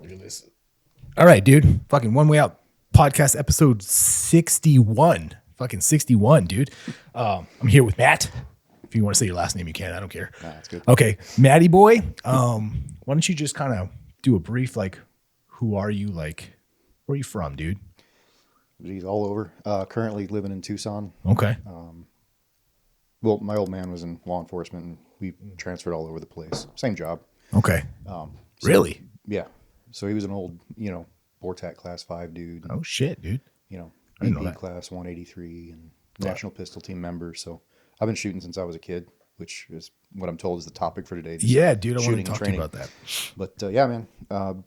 Look at this. All right, dude. Fucking One Way Out podcast episode 61. Fucking 61, dude. I'm here with Matt. If you want to say your last name, you can. I don't care. Nah, that's good. Okay, Matty boy. Why don't you just kind of do a brief, like, who are you? Like, where are you from, dude? Geez, all over. Currently living in Tucson. Okay. Well, my old man was in law enforcement, and we transferred all over the place. Same job. Okay. Really? Yeah. So he was an old, BORTAC Class 5 dude. Oh, shit, dude. I didn't know BP that. Class 183 and National Pistol Team member. So I've been shooting since I was a kid, which is what I'm told is the topic for today. Yeah, dude. I want shooting to and talk to you training. about that. But yeah, man.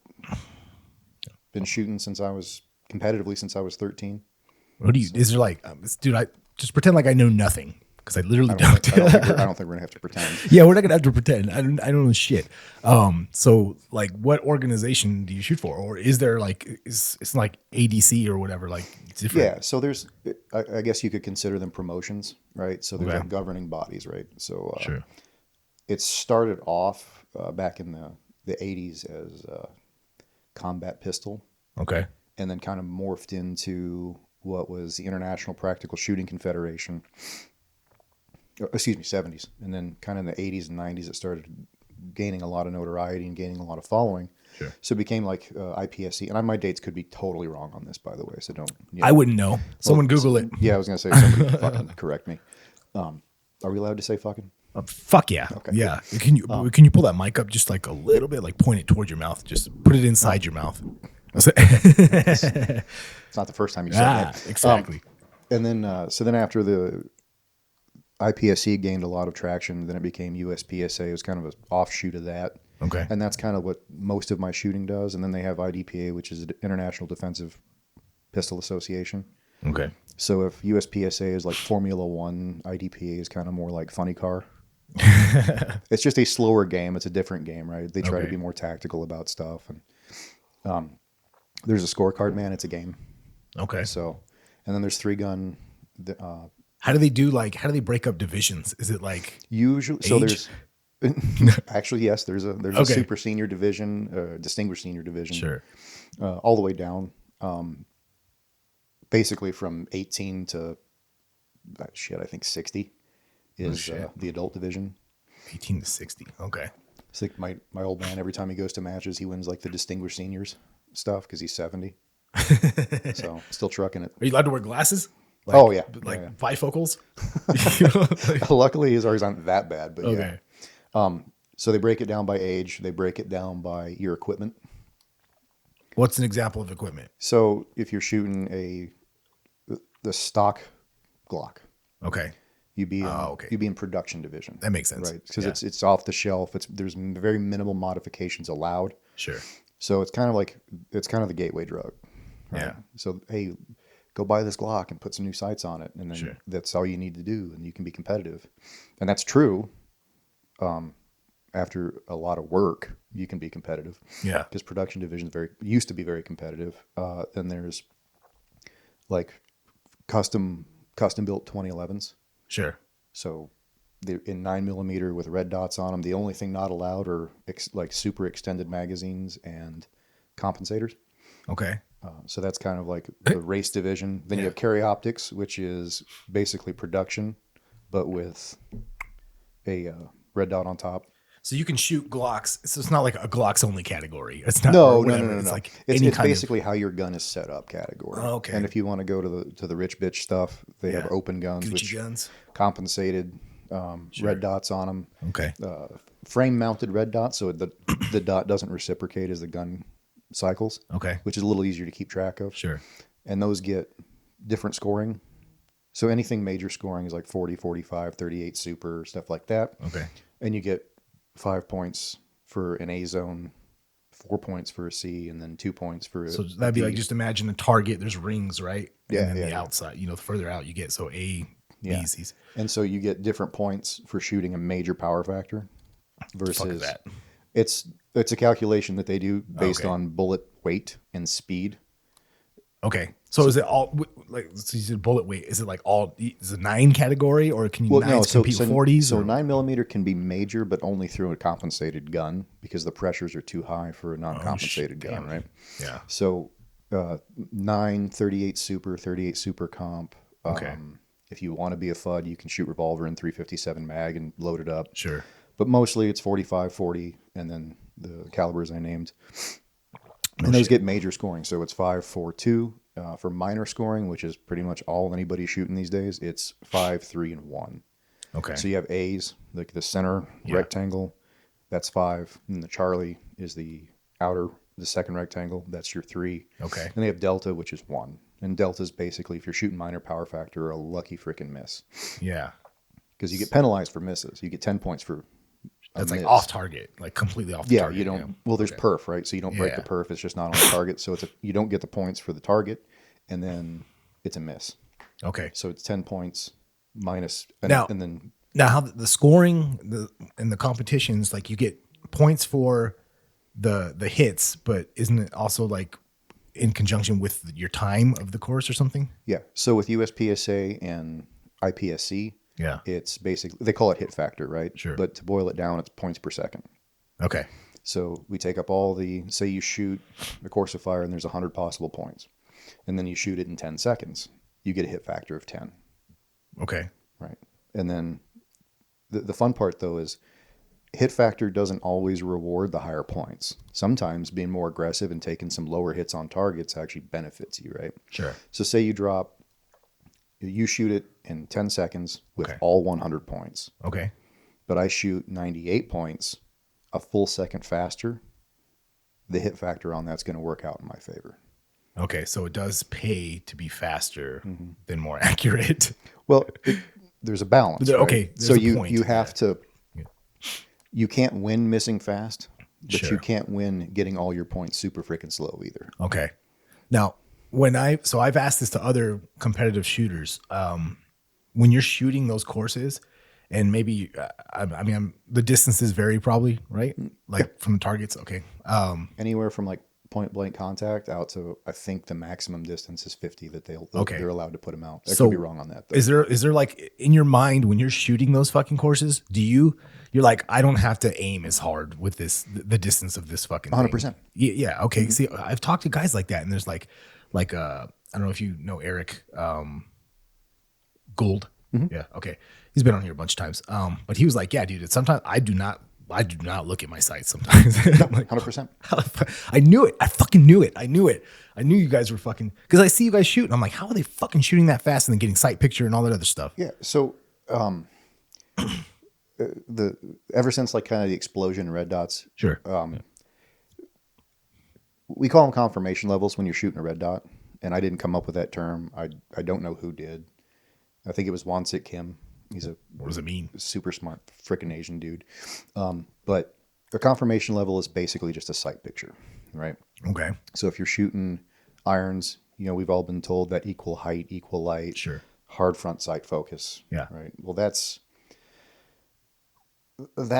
Been shooting competitively since I was 13. What do you, is there like, dude, I just pretend like I know nothing. Because I literally I don't. don't think we're going to have to pretend. Yeah, we're not gonna have to pretend. I don't know shit. So like, what organization do you shoot for, or is there like, it's like ADC or whatever, like different? Yeah, so there's, I guess you could consider them promotions, right? So there's Okay. like governing bodies, right? So Sure. it started off back in the 80s as combat pistol, Okay. and then kind of morphed into what was the International Practical Shooting Confederation. Excuse me, 70s. And then kind of in the 80s and 90s, it started gaining a lot of notoriety and gaining a lot of following. Sure. So it became like IPSC. And my dates could be totally wrong on this, by the way. So don't. I wouldn't know. Someone Google it. Yeah, I was going to say, somebody fucking correct me. Are we allowed to say fucking? Fuck yeah. Okay. Yeah. Can you pull that mic up just like a little bit, like point it towards your mouth, just put it inside your mouth. It's not the first time you said that. Exactly. And then, so then after the IPSC gained a lot of traction, then it became USPSA. It was kind of an offshoot of that. Okay. And that's kind of what most of my shooting does. And then they have IDPA, which is the International Defensive Pistol Association. Okay. So if USPSA is like Formula One, IDPA is kind of more like funny car. It's just a slower game. It's a different game, right? They try to Okay. be more tactical about stuff. And there's a scorecard, man. It's a game. Okay. So, and then there's 3-gun. How do they break up divisions? Is it like Usually, so age? there's actually, yes, there's a Okay. super senior division, distinguished senior division, sure? all the way down, basically from 18 to I think 60 is the adult division. 18 to 60. Okay. It's like my old man, every time he goes to matches, he wins like the distinguished seniors stuff because he's 70. So still trucking it. Are you allowed to wear glasses? Like, Oh, yeah. Like Yeah, bifocals? Luckily, his ours aren't that bad, but Okay. yeah. So they break it down by age. They break it down by your equipment. What's an example of equipment? So if you're shooting the stock Glock, Okay. you'd be okay. you'd be in production division. That makes sense. Right? Because Yeah. it's off the shelf. There's very minimal modifications allowed. Sure. So it's kind of the gateway drug. Right? Yeah. So hey, go buy this Glock and put some new sights on it, and then Sure. that's all you need to do, and you can be competitive. And that's true. After a lot of work, you can be competitive. Yeah. Because production division used to be very competitive. Then there's like custom built 2011s. Sure. So they're in 9mm with red dots on them. The only thing not allowed are like super extended magazines and compensators. Okay. So that's kind of like the race division. Then you have carry optics, which is basically production, but with a red dot on top. So you can shoot Glocks. So it's not like a Glocks only category. It's not. No. It's like It's any kind basically how your gun is set up category. Oh, okay. And if you want to go to the rich bitch stuff, they have open guns, Gucci which guns. compensated red dots on them. Okay. Frame mounted red dots, so the dot doesn't reciprocate as the gun cycles. Okay. Which is a little easier to keep track of. Sure. And those get different scoring. So anything major scoring is like 40, 45, 38 super, stuff like that. Okay. And you get 5 points for an A zone, 4 points for a C, and then 2 points for So a that'd be D. like, just imagine a target. There's rings, right? Yeah, And then the yeah. outside, the further out you get. So A, Yeah. B, C's. And so you get different points for shooting a major power factor versus Fuck is that? It's a calculation that they do based Okay. on bullet weight and speed. Okay. So is it all like, so you said bullet weight? Is it like all, is it 9 category, or can you compete with 40s? So or? 9mm can be major, but only through a compensated gun because the pressures are too high for a non-compensated gun, right? Yeah. So 9, 38 Super, 38 Super Comp. Okay. If you want to be a FUD, you can shoot revolver in 357 mag and load it up. Sure. But mostly it's 45, 40, and then the calibers I named. And those get major scoring. So it's 5, 4, 2. For minor scoring, which is pretty much all anybody's shooting these days, it's 5, 3, and 1. Okay. So you have A's, like the center rectangle, that's 5. And the Charlie is the second rectangle, that's your 3. Okay. And they have Delta, which is 1. And Delta is basically, if you're shooting minor power factor, a lucky freaking miss. Yeah. Because you get penalized for misses. You get 10 points for That's like miss. off target, like completely off the target. You don't. Well, there's perf, right? So you don't break the perf. It's just not on the target. So you don't get the points for the target, and then it's a miss. Okay. So it's 10 points minus. Now how the scoring and the competitions, like you get points for the hits, but isn't it also like in conjunction with your time of the course or something? Yeah. So with USPSA and IPSC, it's basically, they call it hit factor, right? Sure. But to boil it down, it's points per second. Okay. So we take up say you shoot a course of fire and there's 100 possible points, and then you shoot it in 10 seconds. You get a hit factor of 10. Okay. Right. And then the fun part, though, is hit factor doesn't always reward the higher points. Sometimes being more aggressive and taking some lower hits on targets actually benefits you, right? Sure. So say you shoot it in 10 seconds with all 100 points. Okay. But I shoot 98 points a full second faster. The hit factor on that's going to work out in my favor. Okay. So it does pay to be faster than more accurate. Well, there's a balance. Right? Okay. So you have to. You can't win missing fast, but you can't win getting all your points super freaking slow either. Okay. Now, I've asked this to other competitive shooters. When you're shooting those courses, and maybe, the distances vary probably, right? Like from targets. Okay. Anywhere from like point blank contact out to, I think the maximum distance is 50 that they're allowed to put them out. I could be wrong on that, though. Is there like in your mind when you're shooting those fucking courses, you're like, I don't have to aim as hard with the distance of this fucking 100%. Yeah. Okay. See, I've talked to guys like that, and there's like I don't know if you know Eric Gould. Yeah. Okay. He's been on here a bunch of times. But he was like, yeah, dude, sometimes I do not look at my sights sometimes. I'm like, 100%. I knew it. I fucking knew it. I knew you guys were fucking, because I see you guys shoot, and I'm like, how are they fucking shooting that fast and then getting sight picture and all that other stuff? Yeah. So, ever since like kind of the explosion in red dots, sure. We call them confirmation levels when you're shooting a red dot, and I didn't come up with that term. I don't know who did. I think it was Wansik Kim. What does it mean? Super smart, freaking Asian dude. But a confirmation level is basically just a sight picture, right? Okay. So if you're shooting irons, we've all been told that equal height, equal light, sure, hard front sight focus. Yeah. Right. Well, that's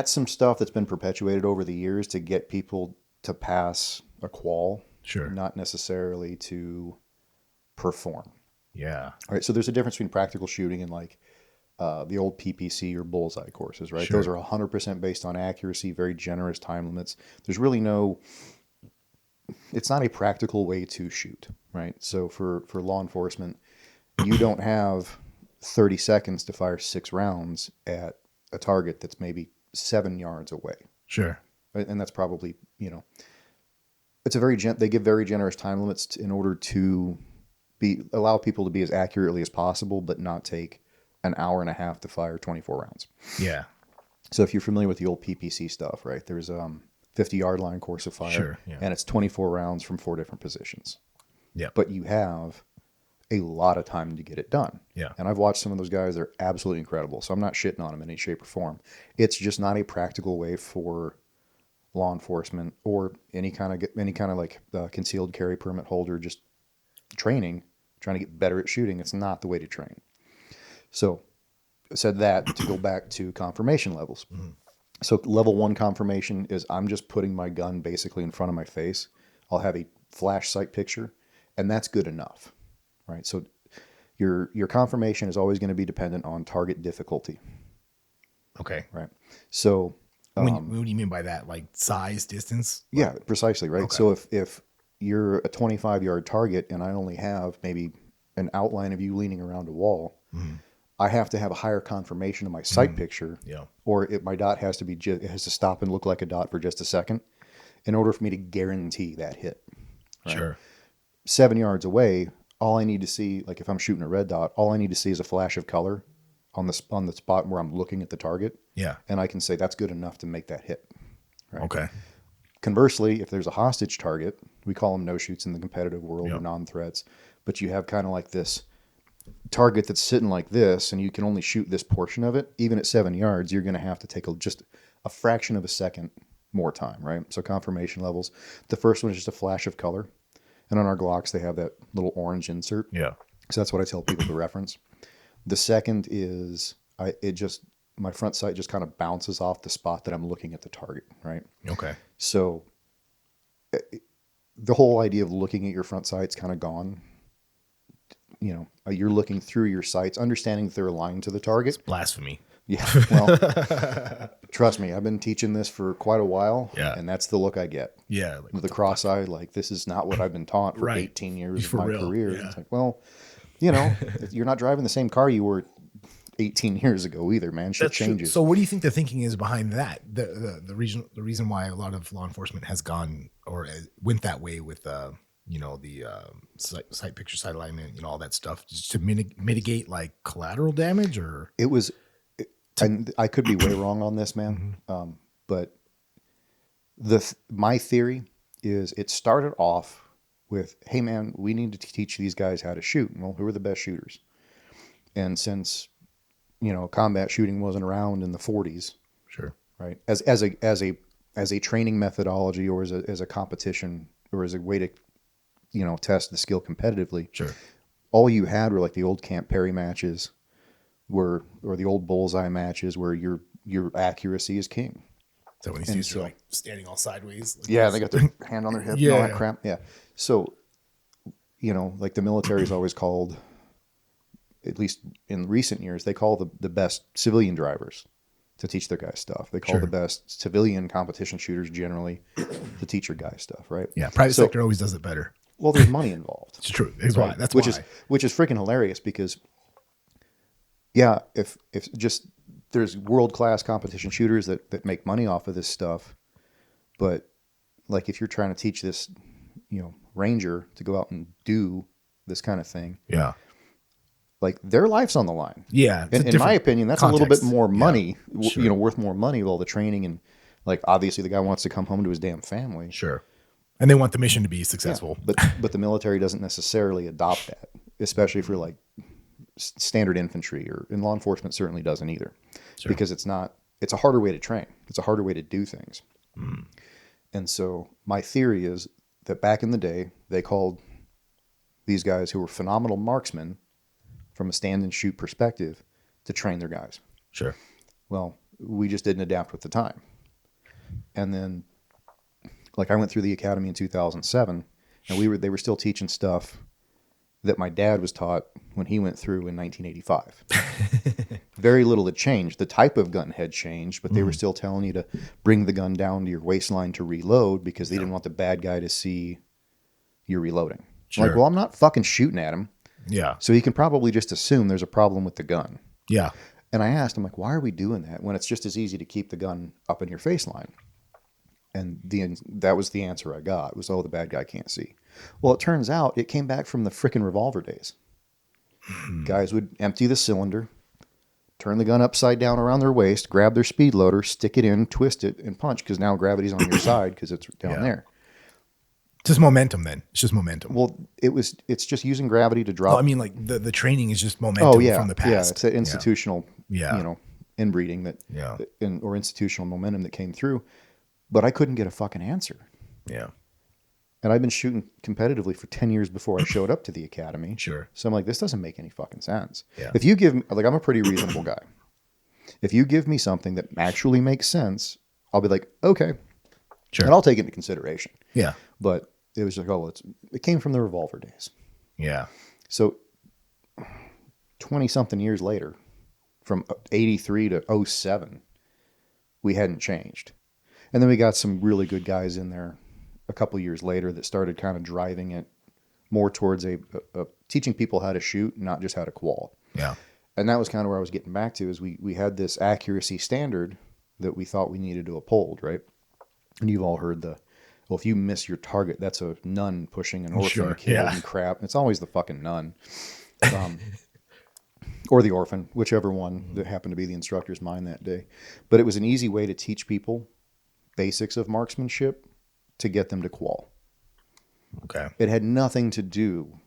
some stuff that's been perpetuated over the years to get people to pass a qual. Sure. Not necessarily to perform. Yeah. All right. So there's a difference between practical shooting and like the old PPC or bullseye courses, right? Sure. Those are 100% based on accuracy, very generous time limits. There's really it's not a practical way to shoot, right? So for law enforcement, you don't have 30 seconds to fire 6 rounds at a target that's maybe 7 yards away. Sure. And that's probably, it's they give very generous time limits in order to allow people to be as accurately as possible, but not take an hour and a half to fire 24 rounds. Yeah. So if you're familiar with the old PPC stuff, right, there's 50-yard line course of fire, sure, yeah, and it's 24 rounds from 4 different positions. Yeah. But you have a lot of time to get it done. Yeah. And I've watched some of those guys; they're absolutely incredible. So I'm not shitting on them in any shape or form. It's just not a practical way for law enforcement or any kind of like concealed carry permit holder just trying to get better at shooting. It's not the way to train. So I said that to go back to confirmation levels. Mm-hmm. So level 1 confirmation is I'm just putting my gun basically in front of my face. I'll have a flash sight picture, and that's good enough. right? So your confirmation is always going to be dependent on target difficulty, Okay. right? So What do you mean by that? Like size, distance? yeah, precisely, right? Okay. So if you're a 25-yard target and I only have maybe an outline of you leaning around a wall, I have to have a higher confirmation of my sight picture, Yeah. or my dot has to be it has to stop and look like a dot for just a second in order for me to guarantee that hit. Right? Sure. 7 yards away, all I need to see, like if I'm shooting a red dot, all I need to see is a flash of color on the spot where I'm looking at the target, Yeah. and I can say that's good enough to make that hit. Right? Okay. Conversely, if there's a hostage target, we call them no-shoots in the competitive world Yeah. or non-threats, but you have kind of like this target that's sitting like this and you can only shoot this portion of it, even at 7 yards, you're going to have to take just a fraction of a second more time, right? So confirmation levels. The first one is just a flash of color. And on our Glocks, they have that little orange insert. Yeah. So that's what I tell people to reference. The second is my front sight just kind of bounces off the spot that I'm looking at the target, right? Okay. So the whole idea of looking at your front sight's kind of gone. You know, you're looking through your sights, understanding that they're aligned to the target. Blasphemy. Yeah. Well, trust me, I've been teaching this for quite a while. Yeah. And that's the look I get. Yeah. Like, With the cross eye, like this is not what I've been taught for Right. 18 years For of my real, career. yeah. It's like, well, you know, you're not driving the same car you were 18 years ago either, man. Shit That's true. changes. So what do you think the thinking is behind that? The reason why a lot of law enforcement has gone or went that way with the sight picture, sight alignment, all that stuff, just to mitigate like collateral damage, or It was, and I could be way wrong on this, man. But my theory is it started off with, hey man, we need to teach these guys how to shoot. Well, who are the best shooters? And since, combat shooting wasn't around in the 40s, sure, right? As a training methodology or as a competition or as a way to, test the skill competitively. sure, All you had were like the old Camp Perry matches or the old bullseye matches where your accuracy is king. so when these And dudes so- are like standing all sideways, like Yeah, this. they got their hand on their hip and all that Yeah. crap. Yeah. So, like the military is always called, at least in recent years, they call the best civilian drivers to teach their guys stuff. They call Sure. the best civilian competition shooters generally to teach your guys stuff, right? Yeah, private So- sector always does it better. Well, there's money involved. It's true. That's why. That's which why. is freaking hilarious because, yeah, if just there's world class competition shooters that make money off of this stuff, but like if you're trying to teach this, ranger to go out and do this kind of thing, Yeah. like their life's on the line. Yeah. it's a In my different opinion, that's a little bit context. more Yeah. money, Sure. worth more money with all the training and like obviously the guy wants to come home to his damn family. Sure. And they want the mission to be Yeah, successful. but the military doesn't necessarily adopt that, especially for like standard infantry and law enforcement certainly doesn't either, Sure. because it's a harder way to train. It's a harder way to do things. And so my theory is that back in the day, they called these guys who were phenomenal marksmen from a stand and shoot perspective to train their guys. Sure. Well, we just didn't adapt with the time. And then like I went through the academy in 2007 and they were still teaching stuff that my dad was taught when he went through in 1985. Very little had changed. The type of gun had changed, but they were still telling you to bring the gun down to your waistline to reload because they didn't want the bad guy to see you're reloading. Sure. Like, well, I'm not fucking shooting at him. Yeah. So he can probably just assume there's a problem with the gun. Yeah. And I asked him, like, why are we doing that when it's just as easy to keep the gun up in your face line? And that was the answer I got was, oh, the bad guy can't see. Well, it turns out it came back from the frickin' revolver days. Guys would empty the cylinder, turn the gun upside down around their waist, grab their speed loader, stick it in, twist it, and punch because now gravity's on your side because it's down Yeah. there. Just momentum then. It's just momentum. Well, it's just using gravity to drop. I mean, like the training is just momentum from the past. Yeah, it's an institutional, Yeah. inbreeding Yeah. or institutional momentum that came through. But I couldn't get a fucking answer. Yeah. And I've been shooting competitively for 10 years before I showed up to the academy. Sure. So I'm like, this doesn't make any fucking sense. Yeah. If you give me, like, I'm a pretty reasonable guy. If you give me something that actually makes sense, I'll be like, okay. Sure. And I'll take it into consideration. Yeah. But it was like, it came from the revolver days. Yeah. So 20 something years later, from 83 to 07, we hadn't changed. And then we got some really good guys in there a couple years later that started kind of driving it more towards a teaching people how to shoot, not just how to qual. Yeah. And that was kind of where I was getting back to, is we had this accuracy standard that we thought we needed to uphold, right? And you've all heard well, if you miss your target, that's a nun pushing an orphan kid and crap. It's always the fucking nun. Or the orphan, whichever one that happened to be the instructor's mind that day. But it was an easy way to teach people basics of marksmanship to get them to qual. Okay. It had nothing to do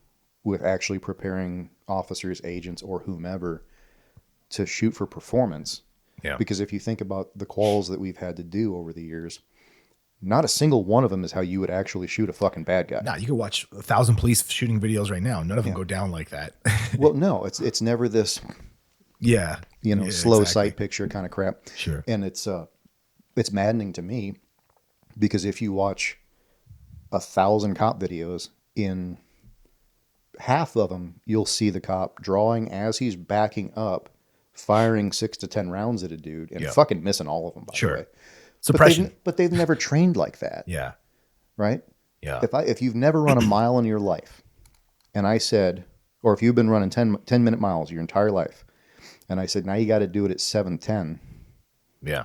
with actually preparing officers, agents, or whomever to shoot for performance. Yeah. Because if you think about the quals that we've had to do over the years, not a single one of them is how you would actually shoot a fucking bad guy. Nah, you can watch 1,000 police shooting videos right now. None of them go down like that. Well, no, it's never this, yeah, slow sight picture kind of crap. Sure. And it's maddening to me, because if you watch 1,000 cop videos, in half of them, you'll see the cop drawing as he's backing up, firing 6 to 10 rounds at a dude, and fucking missing all of them, by the way. Suppression. But they've never trained like that. Yeah. Right? Yeah. If you've never run a mile in your life, and I said, or if you've been running 10-minute miles your entire life, and I said, now you got to do it at 7:10. Yeah.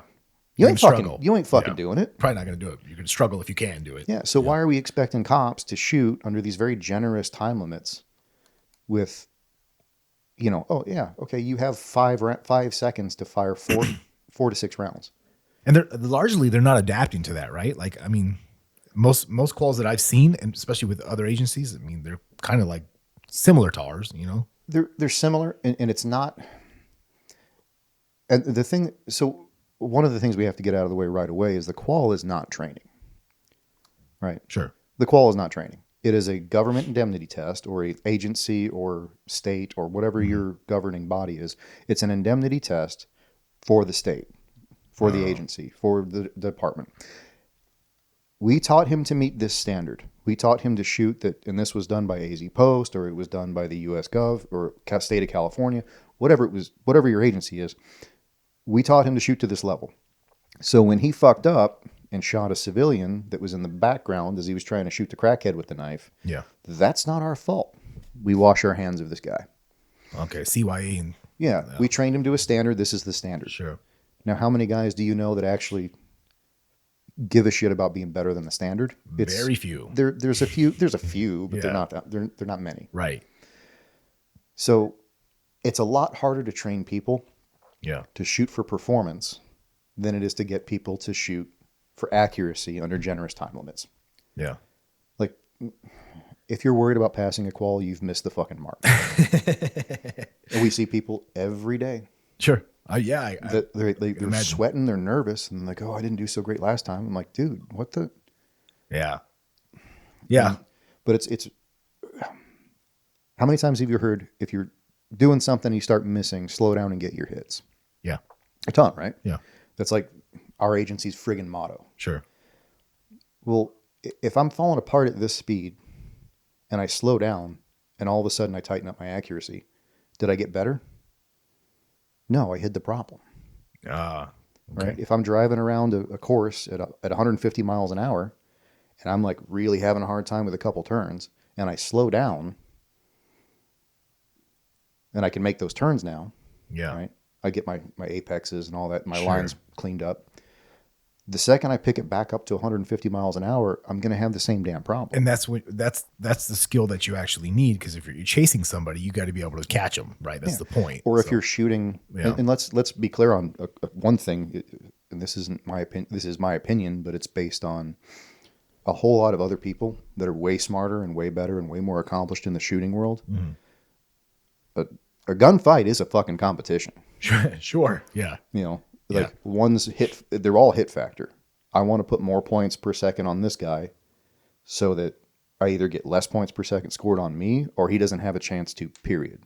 You ain't fucking doing it. Probably not going to do it. You can struggle if you can do it. Yeah. So why are we expecting cops to shoot under these very generous time limits with, oh yeah, okay, you have 5 seconds to fire 4 to 6 rounds. And they're not adapting to that, right? Like, I mean, most quals that I've seen, and especially with other agencies, I mean, they're kind of like similar to ours, They're similar, and it's not. And so one of the things we have to get out of the way right away is the qual is not training. Right? Sure. The qual is not training. It is a government indemnity test, or an agency or state or whatever your governing body is. It's an indemnity test for the state, for the agency, for the department. We taught him to meet this standard. We taught him to shoot that, and this was done by AZ Post, or it was done by the U.S. Gov, or state of California, whatever it was, whatever your agency is. We taught him to shoot to this level. So when he fucked up and shot a civilian that was in the background as he was trying to shoot the crackhead with the knife, that's not our fault. We wash our hands of this guy. Okay, CYA. And we trained him to a standard. This is the standard. Sure. Now, how many guys do you know that actually give a shit about being better than the standard? It's very few. There's a few, but they're not many. Right. So it's a lot harder to train people to shoot for performance than it is to get people to shoot for accuracy under generous time limits. Yeah. Like, if you're worried about passing a qual, you've missed the fucking mark. And we see people every day. Sure. They're sweating, they're nervous, and they're like, oh, I didn't do so great last time. I'm like, dude, what the? Yeah. Yeah. But it's how many times have you heard, if you're doing something, you start missing, slow down and get your hits? Yeah. A ton, right? Yeah. That's like our agency's friggin' motto. Sure. Well, if I'm falling apart at this speed and I slow down and all of a sudden I tighten up my accuracy, did I get better? No, I hid the problem. Okay. Right? If I'm driving around a course at 150 miles an hour and I'm like really having a hard time with a couple turns and I slow down and I can make those turns now. Yeah. Right? I get my apexes and all that, my lines cleaned up. The second I pick it back up to 150 miles an hour, I'm going to have the same damn problem. And that's the skill that you actually need, because if you're chasing somebody, you got to be able to catch them, right? That's the point. Or if you're shooting, and let's be clear on one thing. And this isn't my opinion. This is my opinion, but it's based on a whole lot of other people that are way smarter and way better and way more accomplished in the shooting world. Mm-hmm. But a gunfight is a fucking competition. Sure. Yeah. One's hit, they're all hit factor. I want to put more points per second on this guy so that I either get less points per second scored on me or he doesn't have a chance to, period.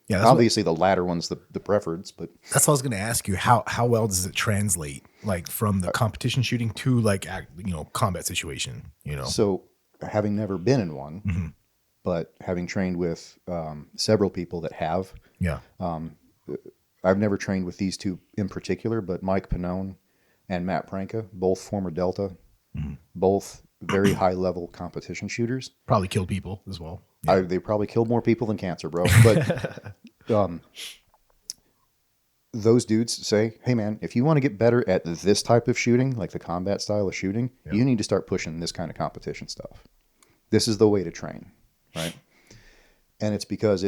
Yeah. Obviously the latter one's the preference, but that's what I was going to ask you. How well does it translate, like from the competition shooting to like, combat situation, So having never been in one, but having trained with several people that have, Yeah. I've never trained with these two in particular, but Mike Pannone and Matt Pranka, both former Delta, both very high level competition shooters. Probably killed people as well. Yeah. They probably killed more people than cancer, bro. But those dudes say, hey, man, if you want to get better at this type of shooting, like the combat style of shooting, you need to start pushing this kind of competition stuff. This is the way to train, right? And it's because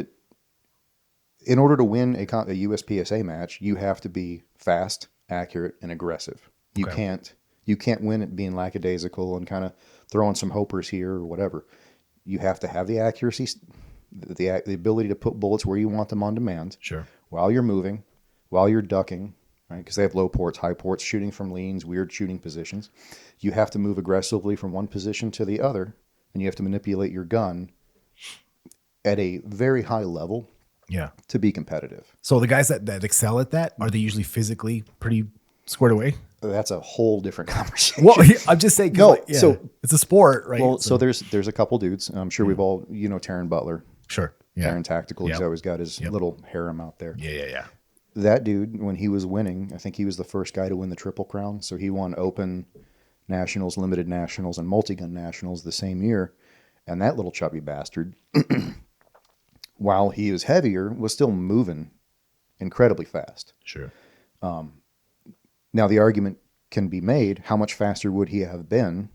in order to win a USPSA match, you have to be fast, accurate, and aggressive. You can't win it being lackadaisical and kind of throwing some hopers here or whatever. You have to have the accuracy, the ability to put bullets where you want them on demand. Sure. While you're moving, while you're ducking, right? Because they have low ports, high ports, shooting from leans, weird shooting positions. You have to move aggressively from one position to the other, and you have to manipulate your gun at a very high level. Yeah. To be competitive. So the guys that excel at that, are they usually physically pretty squared away? That's a whole different conversation. Well, I'm just saying. No, so it's a sport, right? Well, so there's a couple dudes. I'm sure we've all, Taryn Butler. Sure. Yeah. Taryn Tactical. He's always got his little harem out there. Yeah. That dude, when he was winning, I think he was the first guy to win the Triple Crown. So he won Open Nationals, Limited Nationals, and Multi-Gun Nationals the same year. And that little chubby bastard, while he was heavier, was still moving incredibly fast. Sure. Now, the argument can be made, how much faster would he have been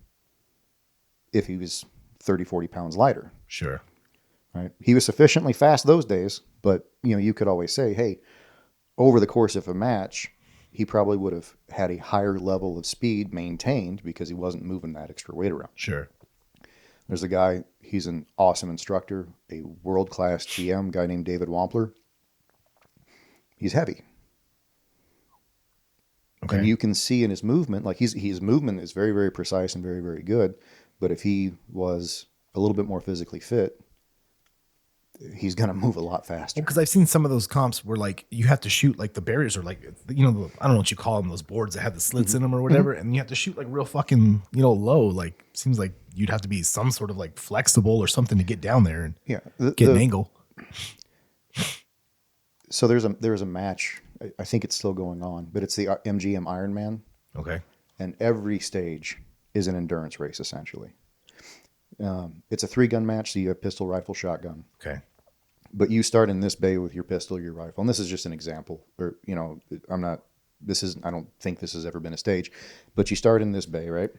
if he was 30, 40 pounds lighter? Sure. Right? He was sufficiently fast those days, but, you could always say, hey, over the course of a match, he probably would have had a higher level of speed maintained because he wasn't moving that extra weight around. Sure. There's a guy, he's an awesome instructor, a world-class GM, guy named David Wampler. He's heavy. Okay. And you can see in his movement, like his movement is very, very precise and very, very good. But if he was a little bit more physically fit, he's going to move a lot faster. Because I've seen some of those comps where like you have to shoot like the barriers are like, I don't know what you call them, those boards that have the slits in them or whatever. And you have to shoot like real fucking, low. Like seems like you'd have to be some sort of like flexible or something to get down there and get an angle. So there's a match. I think it's still going on, but it's the MGM Ironman. Okay. And every stage is an endurance race, essentially. It's a 3-gun match, so you have pistol, rifle, shotgun. Okay. But you start in this bay with your pistol, your rifle. And this is just an example. Or, I don't think this has ever been a stage. But you start in this bay, right?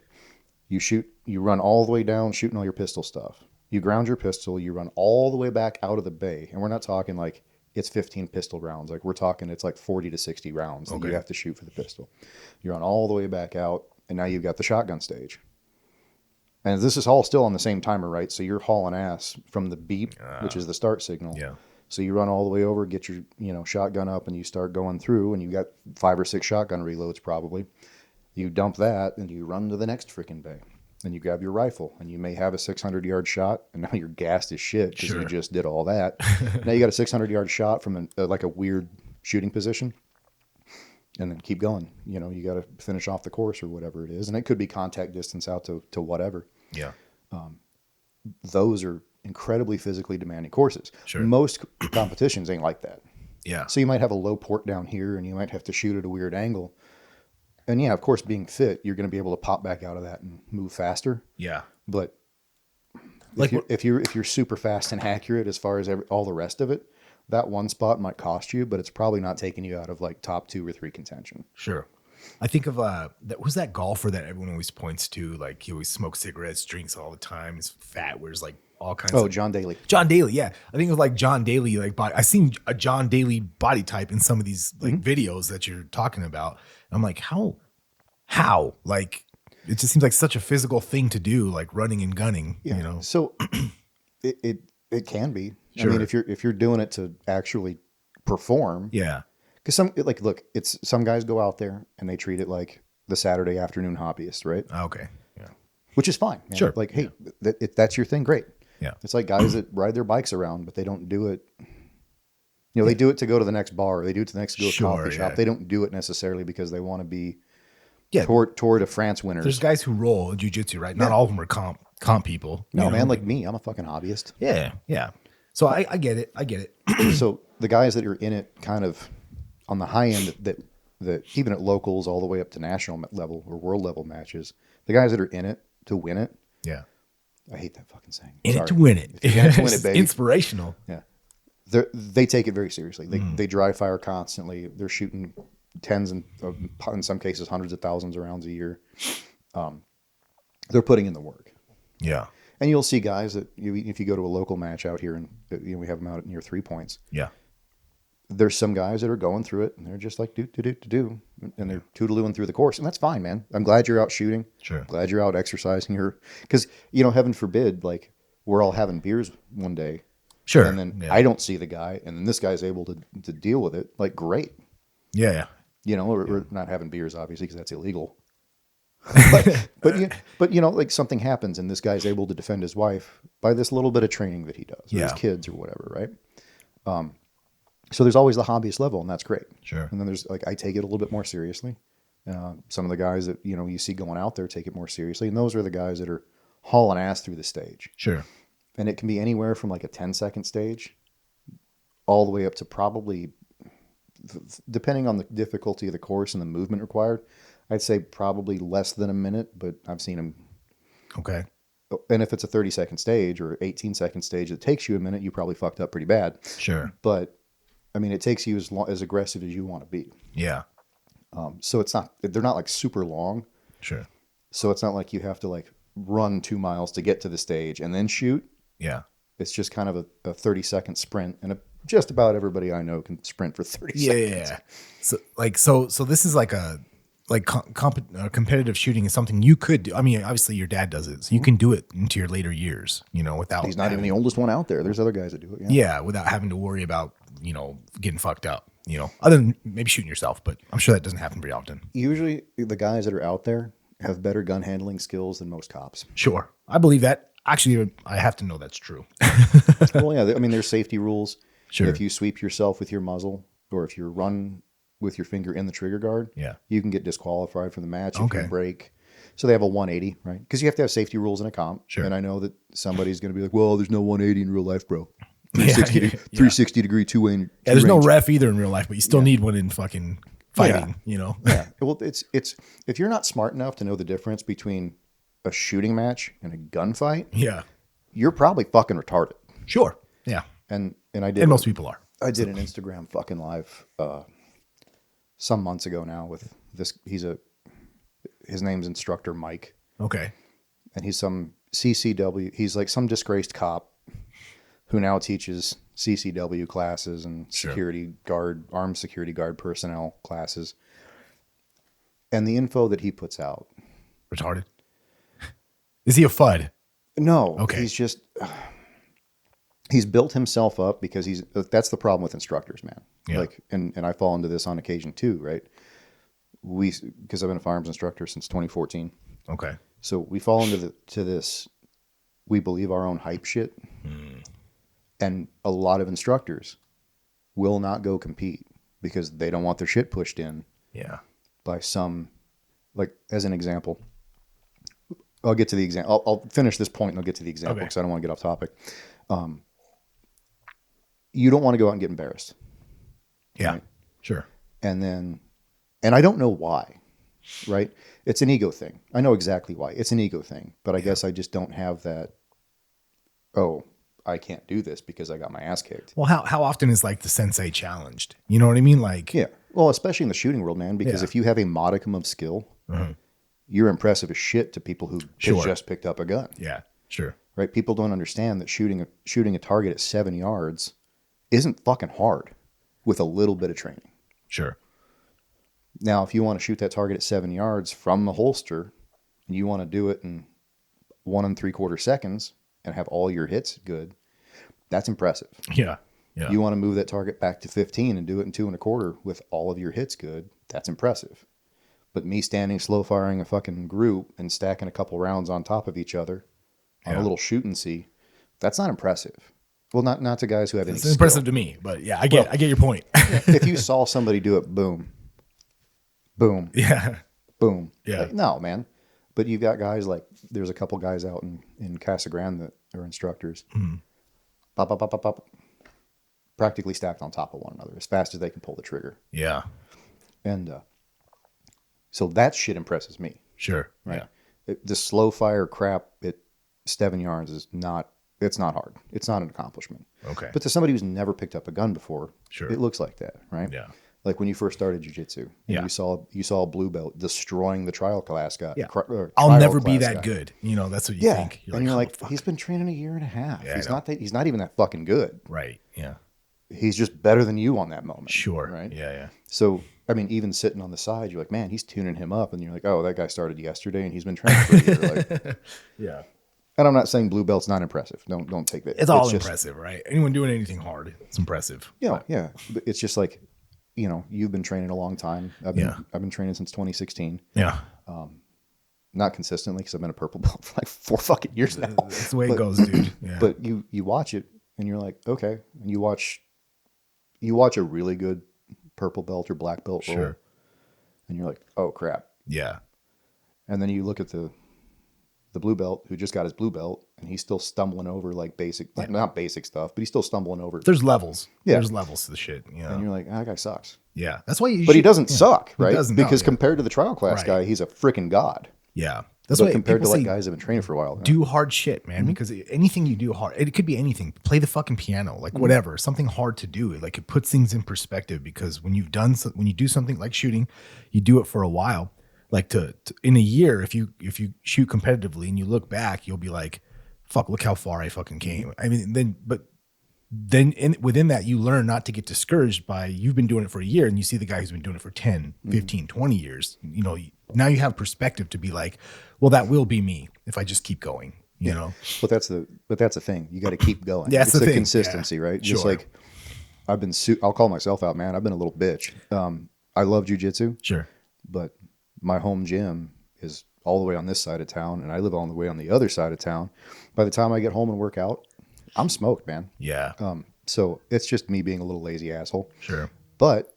You run all the way down shooting all your pistol stuff. You ground your pistol, you run all the way back out of the bay. And we're not talking like it's 15 pistol rounds. Like we're talking it's like 40 to 60 rounds that you have to shoot for the pistol. You run all the way back out, and now you've got the shotgun stage. And this is all still on the same timer, right? So you're hauling ass from the beep, which is the start signal. Yeah. So you run all the way over, get your shotgun up, and you start going through, and you got 5 or 6 shotgun reloads probably. You dump that, and you run to the next freaking bay. And you grab your rifle, and you may have a 600-yard shot, and now you're gassed as shit because you just did all that. Now you got a 600-yard shot from like a weird shooting position, and then keep going. You got to finish off the course or whatever it is, and it could be contact distance out to whatever. Yeah. Those are incredibly physically demanding courses. Sure. Most competitions ain't like that. Yeah. So you might have a low port down here, and you might have to shoot at a weird angle. And yeah, of course, being fit, you're going to be able to pop back out of that and move faster. Yeah. But like if you're super fast and accurate as far as all the rest of it, that one spot might cost you, but it's probably not taking you out of like top 2 or 3 contention. Sure. I think of who's that golfer that everyone always points to? Like he always smokes cigarettes, drinks all the time, is fat, wears like all kinds. Oh, John Daly. John Daly, yeah. I think of like John Daly, like body. I've seen a John Daly body type in some of these like videos that you're talking about. And I'm like, how? Like it just seems like such a physical thing to do, like running and gunning. Yeah. So it can be. Sure. I mean, if you're doing it to actually perform. Yeah. Because some guys go out there and they treat it like the Saturday afternoon hobbyist, right? Okay. Yeah. Which is fine. Man. Sure. Like, hey, that's your thing. Great. Yeah. It's like guys that ride their bikes around, but they don't do it. They do it to go to the next bar. Or they do it to the next coffee shop. They don't do it necessarily because they want to be Tour de France winners. There's guys who roll in jiu-jitsu, right? Not all of them are comp people. No, you know? man, like me, I'm a fucking hobbyist. Yeah, yeah. So I get it. I get it. So the guys that are in it kind of on the high end that even at locals all the way up to national level or world level matches, the guys that are in it to win it. Yeah. I hate that fucking saying. In it to win it. If you're in it to win it, baby. Inspirational. Yeah. They take it very seriously. They dry fire constantly. They're shooting tens and in some cases hundreds of thousands of rounds a year. They're putting in the work. Yeah. And you'll see guys that if you go to a local match out here and we have them out near 3 points. Yeah. There's some guys that are going through it and they're just like do and they're toodalooing through the course, and that's fine, man. I'm glad you're out shooting. Sure. Glad you're out exercising. Because heaven forbid, like we're all having beers one day. Sure. And then I don't see the guy, and then this guy's able to deal with it. Like, great. Yeah. We're not having beers, obviously, because that's illegal. but like something happens, and this guy's able to defend his wife by this little bit of training that he does, or his kids, or whatever, right? So there's always the hobbyist level, and that's great. Sure. And then there's like I take it a little bit more seriously. Some of the guys that you see going out there take it more seriously, and those are the guys that are hauling ass through the stage. Sure. And it can be anywhere from like a 10-second stage all the way up to probably, depending on the difficulty of the course and the movement required, I'd say probably less than a minute, but I've seen them. Okay. And if it's a 30-second stage or 18-second stage that takes you a minute, you probably fucked up pretty bad. Sure. But, I mean, it takes you as aggressive as you want to be. Yeah. So they're not like super long. Sure. So it's not like you have to like run 2 miles to get to the stage and then shoot. Yeah. It's just kind of a 30-second sprint, and just about everybody I know can sprint for 30 seconds. Yeah. So this is like competitive shooting is something you could do. I mean, obviously your dad does it, so you can do it into your later years, without. He's not even the oldest one out there. There's other guys that do it. Yeah, without having to worry about, getting fucked up, other than maybe shooting yourself, but I'm sure that doesn't happen very often. Usually the guys that are out there have better gun handling skills than most cops. Sure. I believe that. Actually, I have to know that's true. Well, yeah. I mean, there's safety rules. Sure. If you sweep yourself with your muzzle, or if you run with your finger in the trigger guard, you can get disqualified from the match if you break. So they have a 180, right? Because you have to have safety rules in a comp. Sure. And I know that somebody's going to be like, well, there's no 180 in real life, bro. 360 degree two-way. Yeah, there's no ref either in real life, but you still need one in fucking fighting, Yeah. Well, it's if you're not smart enough to know the difference between a shooting match and a gunfight, you're probably fucking retarded. Sure. Yeah. And I did. And most people are. I did an Instagram fucking live some months ago now with this. His name's Instructor Mike. Okay. And he's some CCW. He's like some disgraced cop who now teaches CCW classes and armed security guard personnel classes. And the info that he puts out. Retarded. Is he a FUD? No. Okay. He's built himself up because that's the problem with instructors, man. Yeah. Like, and I fall into this on occasion too, right? Because I've been a firearms instructor since 2014. Okay. So we fall into this, we believe our own hype shit. And a lot of instructors will not go compete because they don't want their shit pushed in. Yeah. By some, like, as an example, I'll get to the example. I'll finish this point and I'll get to the example because I don't want to get off topic. You don't want to go out and get embarrassed. Yeah, right? Sure. And I don't know why, right? It's an ego thing. I know exactly why. It's an ego thing, but I guess I just don't have that, I can't do this because I got my ass kicked. Well, how often is like the sensei challenged? You know what I mean? Like, yeah. Well, especially in the shooting world, man, because if you have a modicum of skill, you're impressive as shit to people who just picked up a gun. Yeah, sure. Right? People don't understand that shooting a target at 7 yards isn't fucking hard with a little bit of training. Sure. Now, if you want to shoot that target at 7 yards from the holster and you want to do it in 1 3/4 seconds and have all your hits good, that's impressive. Yeah. Yeah. You want to move that target back to 15 and do it in 2 1/4 with all of your hits good, that's impressive. But me standing slow firing a fucking group and stacking a couple rounds on top of each other on a little shoot and see, that's not impressive. Well, not to guys who have any skill. It's impressive to me, but yeah, I get your point. If you saw somebody do it, boom, boom, yeah, boom. Yeah. Like, no, man. But you've got guys like, there's a couple guys out in Casa Grande that are instructors. Pop, pop, pop, pop, pop, practically stacked on top of one another as fast as they can pull the trigger. Yeah. And so that shit impresses me. Sure. Right. Yeah. The slow fire crap at 7 yards is not, it's not hard. It's not an accomplishment. Okay. But to somebody who's never picked up a gun before, Sure. it looks like that, right? Yeah. Like when you first started jiu-jitsu, Yeah. you saw a blue belt destroying the trial class guy. Yeah. Trial I'll never be class that guy. good. You know, that's what you think. And you're "Oh, like, fuck." he's been training a year and a half. Yeah, He's not even that fucking good. Right. Yeah. He's just better than you on that moment. Sure. Right. Yeah. Yeah. So, I mean, even sitting on the side, you're like, man, he's tuning him up. And you're like, oh, that guy started yesterday and he's been training for a year. Like, Yeah. and I'm not saying blue belt's not impressive. Don't take that. It's all just, impressive, right? Anyone doing anything hard, it's impressive. Yeah. But it's just like, you've been training a long time. I've been training since 2016. Yeah. Not consistently because I've been a purple belt for like 4 fucking years now. That's the way it goes, dude. Yeah. But you watch it and you're like, okay. And you watch a really good purple belt or black belt roll. Sure. And you're like, oh crap. Yeah. And then you look at the blue belt who just got his blue belt and he's still stumbling over like not basic stuff, but he's still stumbling over. There's levels. Yeah. There's levels to the shit. Yeah. And you're like, that guy sucks. Yeah. That's why you But he doesn't suck, right? doesn't, because no, yeah. compared to the trial class Right. guy, he's a freaking god. Yeah. That's But why compared to people like say, guys that have been training for a while. do hard shit, man, because anything you do hard, it could be anything. Play the fucking piano, like whatever, something hard to do. Like it puts things in perspective because when you do something like shooting, you do it for a while. Like to in a year, if you shoot competitively and you look back, you'll be like, fuck, look how far I fucking came. I mean, within that, you learn not to get discouraged by you've been doing it for a year and you see the guy who's been doing it for 10, 15, 20 years. Now you have perspective to be like, well, that will be me if I just keep going, you know? But that's the thing. You got to keep going. Yeah, that's it's the thing. consistency, right? Just Sure. like I'll call myself out, man. I've been a little bitch. I love jujitsu, Sure. but my home gym is all the way on this side of town and I live all the way on the other side of town. By the time I get home and work out, I'm smoked, man. Yeah. So it's just me being a little lazy asshole. Sure. But,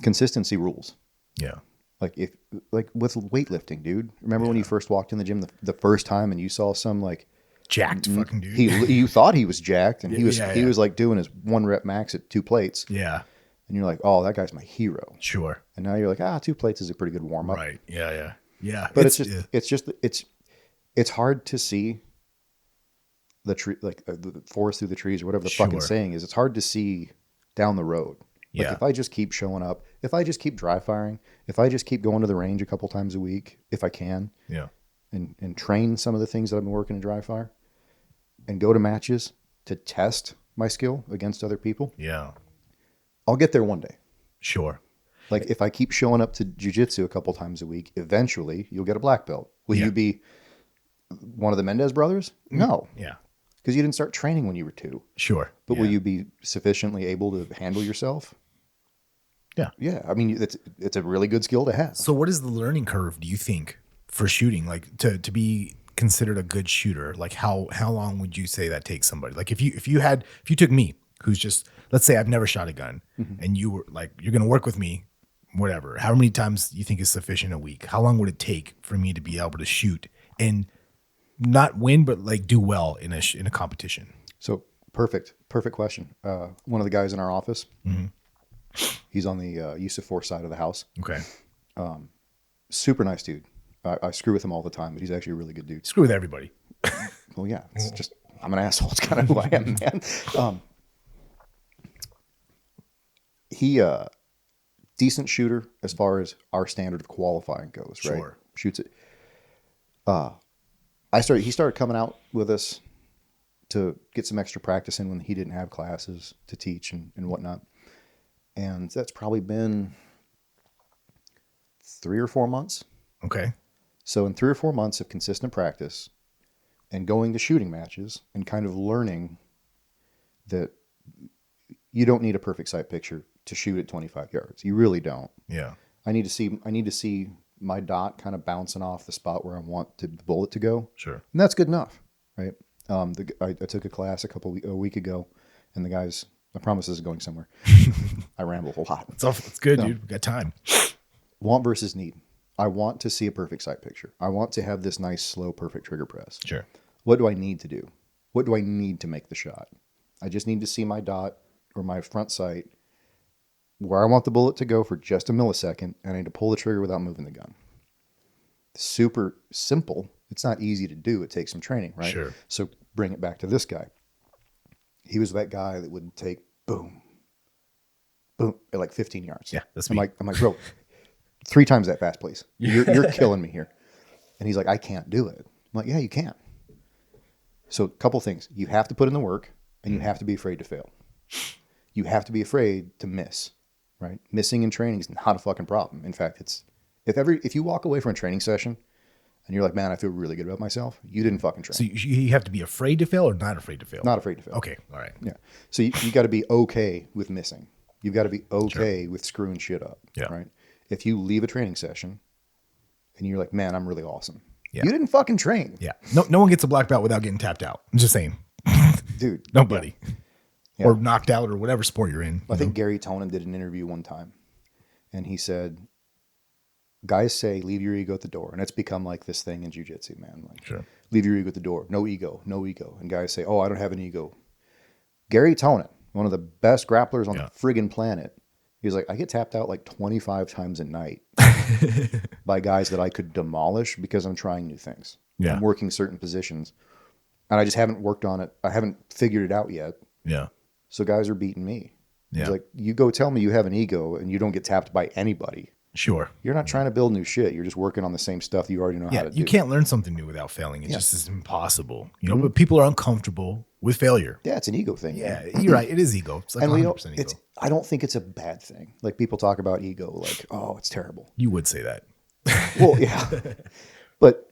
consistency rules. Yeah. Like with weightlifting, dude. Remember when you first walked in the gym the first time and you saw some like Jacked fucking dude. you thought he was jacked and he was Yeah, he yeah. was like doing his 1 rep max at 2 plates. Yeah. And you're like, oh, that guy's my hero. Sure. And now you're like, 2 plates is a pretty good warm up. Right. Yeah. Yeah. Yeah. But it's hard to see the tree, like the forest through the trees or whatever the fucking Sure. saying is. It's hard to see down the road. Like Yeah. if I just keep showing up, if I just keep dry firing, if I just keep going to the range a couple times a week, if I can, Yeah. and train some of the things that I've been working in dry fire and go to matches to test my skill against other people, Yeah. I'll get there one day. Sure. Like if I keep showing up to jiu-jitsu a couple times a week, eventually you'll get a black belt. Will Yeah. you be one of the Mendez brothers? No, Yeah. because you didn't start training when you were 2. Sure. But yeah. will you be sufficiently able to handle yourself? Yeah. Yeah. I mean, it's a really good skill to have. So what is the learning curve, do you think, for shooting? Like to be considered a good shooter, like how long would you say that takes somebody? Like if you took me, who's just, let's say I've never shot a gun, and you were like, you're gonna work with me, whatever. How many times do you think is sufficient a week? How long would it take for me to be able to shoot and not win, but like do well in a competition? So perfect question. One of the guys in our office, he's on the use of force side of the house. Okay. Super nice dude. I screw with him all the time, but he's actually a really good dude. Screw with everybody. Well, yeah, it's just, I'm an asshole. It's kind of who I am, man. He, decent shooter as far as our standard of qualifying goes, right? Sure. Shoots it. He started coming out with us to get some extra practice in when he didn't have classes to teach and whatnot. And that's probably been 3 or 4 months. Okay. So in 3 or 4 months of consistent practice and going to shooting matches and kind of learning that you don't need a perfect sight picture to shoot at 25 yards. You really don't. Yeah. I need to see my dot kind of bouncing off the spot where I want the bullet to go. Sure. And that's good enough, right? I took a class a week ago, and the guys, I promise this is going somewhere. I ramble a lot. It's good, dude. We got time. Want versus need. I want to see a perfect sight picture. I want to have this nice, slow, perfect trigger press. Sure. What do I need to do? What do I need to make the shot? I just need to see my dot or my front sight where I want the bullet to go for just a millisecond, and I need to pull the trigger without moving the gun. Super simple. It's not easy to do. It takes some training, right? Sure. So bring it back to this guy. He was that guy that would take boom, boom at like 15 yards. Yeah, that's I'm me. like, bro, 3 times that fast, please. You're killing me here. And he's like, I can't do it. I'm like, yeah, you can. So a couple things. You have to put in the work, and you have to be afraid to fail. You have to be afraid to miss, right? Missing in training is not a fucking problem. In fact, it's if you walk away from a training session and you're like, man, I feel really good about myself, you didn't fucking train. So you have to be afraid to fail or not afraid to fail? Not afraid to fail. Okay. All right. Yeah. So you got to be okay with missing. You've got to be okay with screwing shit up. Yeah. Right. If you leave a training session and you're like, man, I'm really awesome. Yeah. You didn't fucking train. Yeah. No one gets a black belt without getting tapped out. I'm just saying. Dude. Nobody. Yeah. Or knocked out or whatever sport you're in. I think Gary Tonin did an interview one time, and he said, guys say, leave your ego at the door. And it's become like this thing in jiu-jitsu, man. Like, Sure. Leave your ego at the door. No ego. No ego. And guys say, oh, I don't have an ego. Gary Tonin, one of the best grapplers on the friggin' planet, he's like, I get tapped out like 25 times a night by guys that I could demolish because I'm trying new things. Yeah. I'm working certain positions, and I just haven't worked on it. I haven't figured it out yet. Yeah. So guys are beating me. Yeah. He's like, you go tell me you have an ego and you don't get tapped by anybody. Sure. You're not trying to build new shit. You're just working on the same stuff you already know how to do. You can't learn something new without failing. It just is impossible. You know, but people are uncomfortable with failure. Yeah, it's an ego thing. Yeah, you're right. It is ego. It's like 100% ego. I don't think it's a bad thing. Like people talk about ego like, oh, it's terrible. You would say that. Well, yeah. But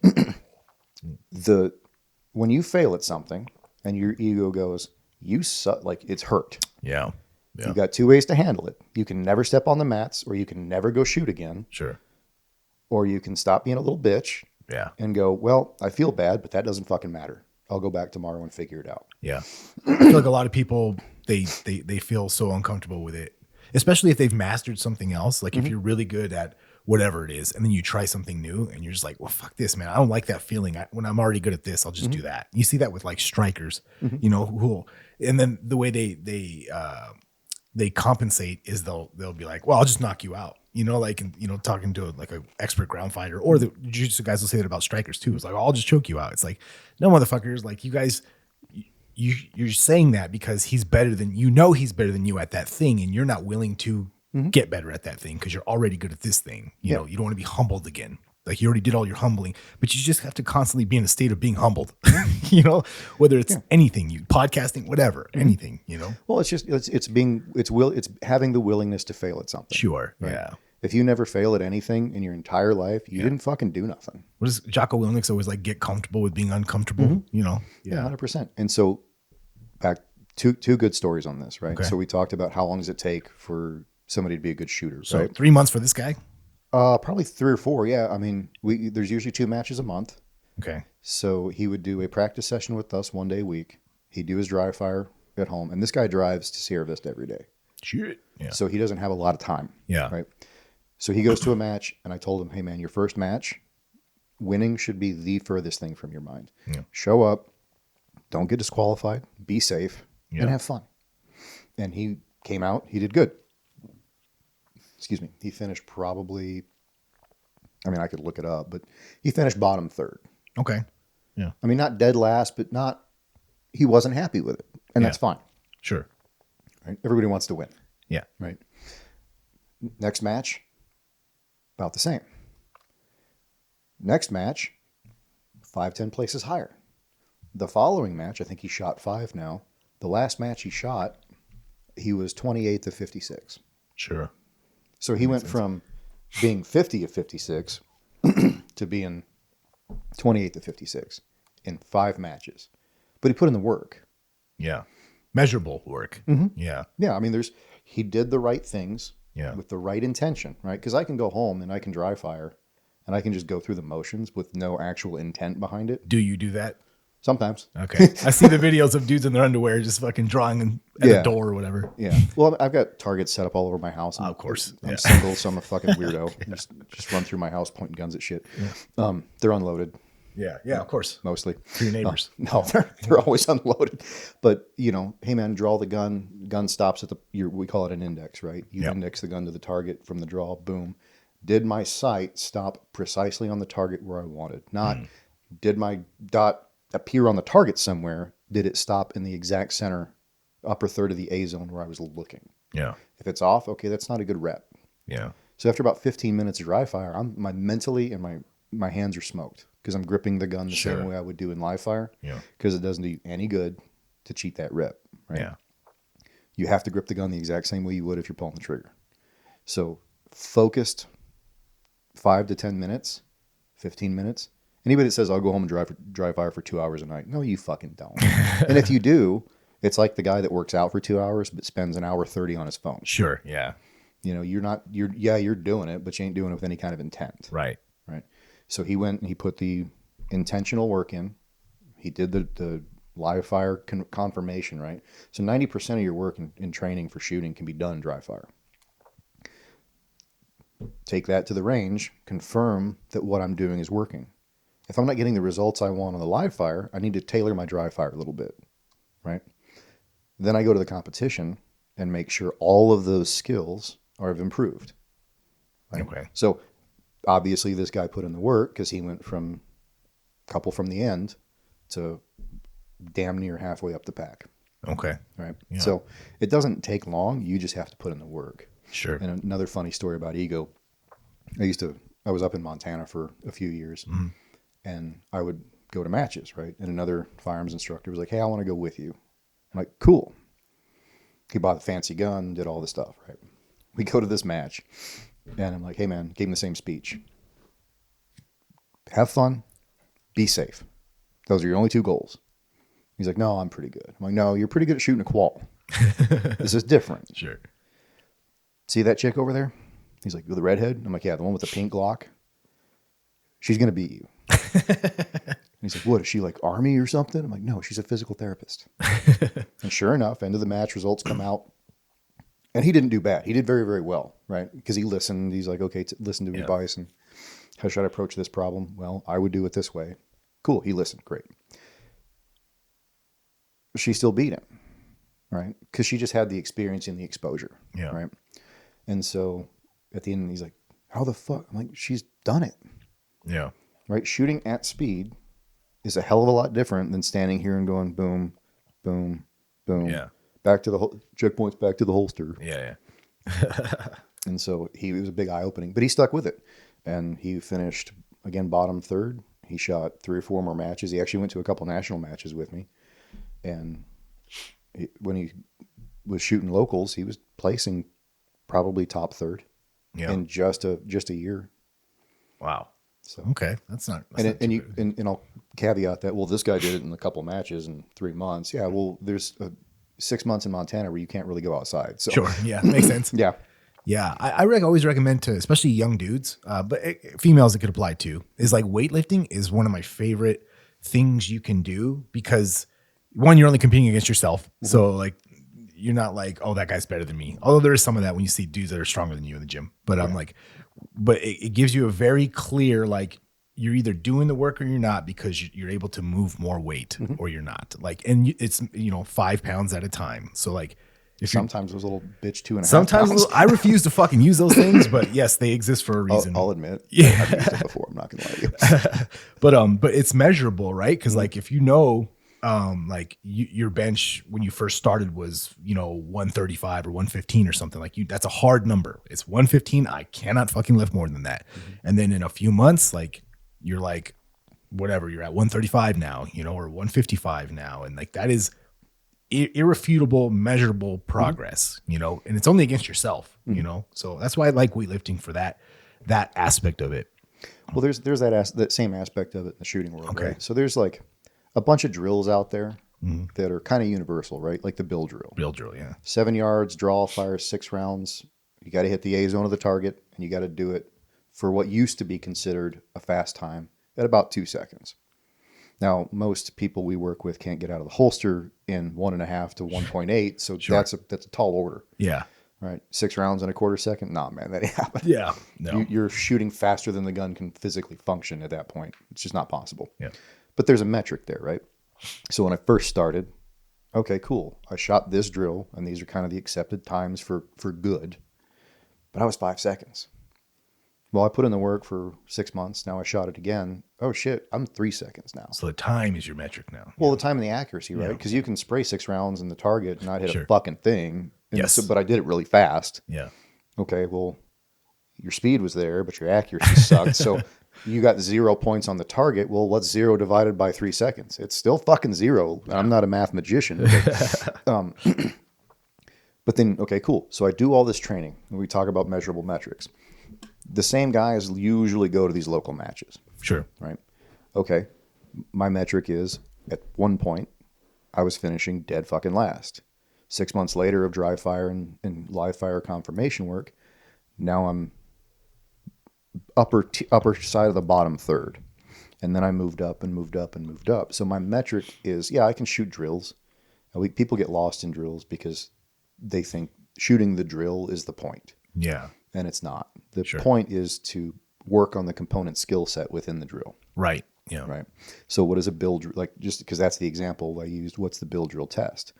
when you fail at something and your ego goes, you suck, like it's hurt. Yeah. You got 2 ways to handle it. You can never step on the mats, or you can never go shoot again. Sure. Or you can stop being a little bitch. Yeah. And go, well, I feel bad, but that doesn't fucking matter. I'll go back tomorrow and figure it out. Yeah. I feel like a lot of people, they feel so uncomfortable with it, especially if they've mastered something else. Like if you're really good at whatever it is, and then you try something new and you're just like, well, fuck this, man. I don't like that feeling. When I'm already good at this, I'll just do that. You see that with like strikers, you know, and then the way they compensate is they'll be like, well, I'll just knock you out. You know, like, you know, talking to like an expert ground fighter, or the jiu-jitsu guys will say that about strikers too. It's like, I'll just choke you out. It's like, no, motherfuckers, like you guys, you're saying that because he's better than you at that thing, and you're not willing to get better at that thing because you're already good at this thing. You know, you don't want to be humbled again. Like you already did all your humbling, but you just have to constantly be in a state of being humbled, you know, whether it's anything, podcasting, whatever, anything, you know? Well, it's having the willingness to fail at something. Sure. Right? Yeah. If you never fail at anything in your entire life, you didn't fucking do nothing. What is Jocko Willnick's always like, get comfortable with being uncomfortable, you know? Yeah, 100%. And so back two good stories on this, right? Okay. So we talked about how long does it take for somebody to be a good shooter, So right? 3 months for this guy? Probably 3 or 4. Yeah. I mean, there's usually 2 matches a month. Okay. So he would do a practice session with us 1 day a week. He'd do his dry fire at home. And this guy drives to Sierra Vista every day. Shit. Yeah. So he doesn't have a lot of time. Yeah. Right. So he goes to a match, and I told him, hey, man, your first match, winning should be the furthest thing from your mind. Yeah. Show up. Don't get disqualified. Be safe. And have fun. And he came out. He did good. Excuse me. He finished probably, I mean, I could look it up, but he finished bottom 3rd. Okay. Yeah. I mean, not dead last, but he wasn't happy with it. And that's fine. Sure. Right? Everybody wants to win. Yeah. Right. Next match, about the same. Next match, 5-10 places higher. The following match, I think he shot 5 now. The last match he shot, he was 28th of 56. Sure. So he went from being 50 of 56 to being 28th of 56 in 5 matches. But he put in the work. Yeah. Measurable work. Yeah. Yeah. I mean, he did the right things with the right intention, right? Because I can go home and I can dry fire and I can just go through the motions with no actual intent behind it. Do you do that? Sometimes. Okay. I see the videos of dudes in their underwear just fucking drawing at a door or whatever. Yeah. Well, I've got targets set up all over my house. Of course. I'm single, so I'm a fucking weirdo. Just run through my house pointing guns at shit. Yeah. They're unloaded. Yeah. Yeah, of course. Mostly. For your neighbors. No, they're always unloaded. But, hey, man, draw the gun. Gun stops at we call it an index, right? You index the gun to the target from the draw. Boom. Did my sight stop precisely on the target where I wanted? Not did my dot appear on the target somewhere? Did it stop in the exact center, upper third of the A zone where I was looking? Yeah. If it's off, okay, that's not a good rep. Yeah. So after about 15 minutes of dry fire, my mentally and my hands are smoked because I'm gripping the gun the same way I would do in live fire. Yeah. Because it doesn't do any good to cheat that rep. Right? Yeah. You have to grip the gun the exact same way you would if you're pulling the trigger. So focused 5 to 10 minutes, 15 minutes. Anybody that says, I'll go home and dry fire for 2 hours a night. No, you fucking don't. And if you do, it's like the guy that works out for 2 hours, but spends an hour 30 on his phone. Sure. Yeah. You're doing it, but you ain't doing it with any kind of intent. Right. Right. So he went and he put the intentional work in. He did the live fire confirmation, right? So 90% of your work in training for shooting can be done dry fire. Take that to the range, confirm that what I'm doing is working. If I'm not getting the results I want on the live fire, I need to tailor my dry fire a little bit, right? Then I go to the competition and make sure all of those skills have improved. Right? Okay. So obviously this guy put in the work because he went from a couple from the end to damn near halfway up the pack. Okay. Right. Yeah. So it doesn't take long. You just have to put in the work. Sure. And another funny story about ego. I was up in Montana for a few years and I would go to matches, right? And another firearms instructor was like, hey, I want to go with you. I'm like, cool. He bought a fancy gun, did all this stuff, right? We go to this match and I'm like, hey man, gave him the same speech. Have fun, be safe. Those are your only two goals. He's like, no, I'm pretty good. I'm like, no, you're pretty good at shooting a qual. This is different. Sure. See that chick over there? He's like, with the redhead? I'm like, yeah, the one with the pink Glock. She's going to beat you. And he's like, what, is she like Army or something? I'm like, no, she's a physical therapist. And sure enough, end of the match, results come out. And he didn't do bad. He did very, very well, right? Because he listened. He's like, okay, listen to advice. And how should I approach this problem? Well, I would do it this way. Cool. He listened. Great. She still beat him, right? Because she just had the experience and the exposure, right? And so at the end, he's like, how the fuck? I'm like, she's done it. Yeah. Right? Shooting at speed is a hell of a lot different than standing here and going boom, boom, boom. Yeah. Back to the checkpoints, back to the holster. Yeah. And so it was a big eye opening, but he stuck with it. And he finished, again, bottom third. He shot 3 or 4 more matches. He actually went to a couple national matches with me. And when he was shooting locals, he was placing probably top third in just a year. Wow. So okay, that's not. And I'll caveat that. Well, this guy did it in a couple matches in 3 months. Yeah. Well, there's 6 months in Montana where you can't really go outside. So sure. Yeah, makes sense. Yeah. Yeah, I always recommend to, especially young dudes, but females it could apply to, is like weightlifting is one of my favorite things you can do because one, you're only competing against yourself. Mm-hmm. So like, you're not like, oh, that guy's better than me. Although there is some of that when you see dudes that are stronger than you in the gym. But I'm like, but it gives you a very clear, like, you're either doing the work or you're not because you're able to move more weight or you're not. Like, and it's, 5 pounds at a time. So like, sometimes those little bitch 2.5 sometimes pounds. I refuse to fucking use those things, but yes, they exist for a reason. I'll admit. Yeah. I've used it before. I'm not going to lie to you. But it's measurable, right? Because like if like your bench when you first started was 135 or 115 or something, like that's a hard number. It's 115. I cannot fucking lift more than that. Mm-hmm. And then in a few months, like you're like whatever, you're at 135 now, or 155 now, and like that is irrefutable, measurable progress, and it's only against yourself, so that's why I like weightlifting for that aspect of it. Well, there's that same aspect of it in the shooting world. Okay. Right? So there's like a bunch of drills out there that are kind of universal, right? Like the bill drill. Bill drill, yeah. 7 yards, draw, fire 6 rounds. You got to hit the A zone of the target, and you got to do it for what used to be considered a fast time at about 2 seconds. Now, most people we work with can't get out of the holster in 1.5 to 1.8. So Sure. that's a tall order, Yeah. right? 6 rounds in a quarter second. Nah, man, that ain't happening. Yeah. No. You're shooting faster than the gun can physically function at that point. It's just not possible. Yeah. But there's a metric there, right? So when I first started, okay, cool. I shot this drill, and these are kind of the accepted times for good. But I was 5 seconds. Well, I put in the work for 6 months. Now I shot it again. Oh, shit, I'm 3 seconds now. So the time is your metric now. Well, the time and the accuracy, right? Because you can spray 6 rounds in the target and not hit Sure. a fucking thing. And Yes. but I did it really fast. Yeah. Okay, well, your speed was there, but your accuracy sucked. So you got 0 points on the target. Well, what's 0 divided by 3 seconds? It's still fucking 0. I'm not a math magician. But then, okay, cool. So I do all this training, and we talk about measurable metrics. The same guys usually go to these local matches, Sure. right? Okay, my metric is at one point, I was finishing dead fucking last. 6 months later of dry fire and live fire confirmation work, now I'm upper side of the bottom third. And then I moved up and moved up and moved up. So my metric is, yeah, I can shoot drills. People get lost in drills because they think shooting the drill is the point. Yeah. And it's not. The Sure. point is to work on the component skill set within the drill. Right. Yeah. Right. So what is a build, like, just because that's the example I used, what's the build drill test?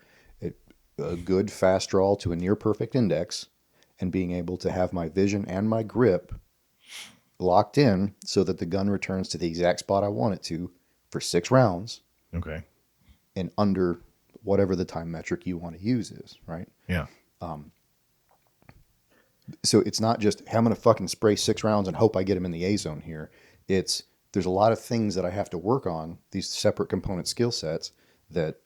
A good fast draw to a near perfect index and being able to have my vision and my grip locked in so that the gun returns to the exact spot I want it to for 6 rounds Okay. and under whatever the time metric you want to use is, right? Yeah. So it's not just, hey, I'm going to fucking spray 6 rounds and hope I get them in the A zone here. There's a lot of things that I have to work on, these separate component skill sets that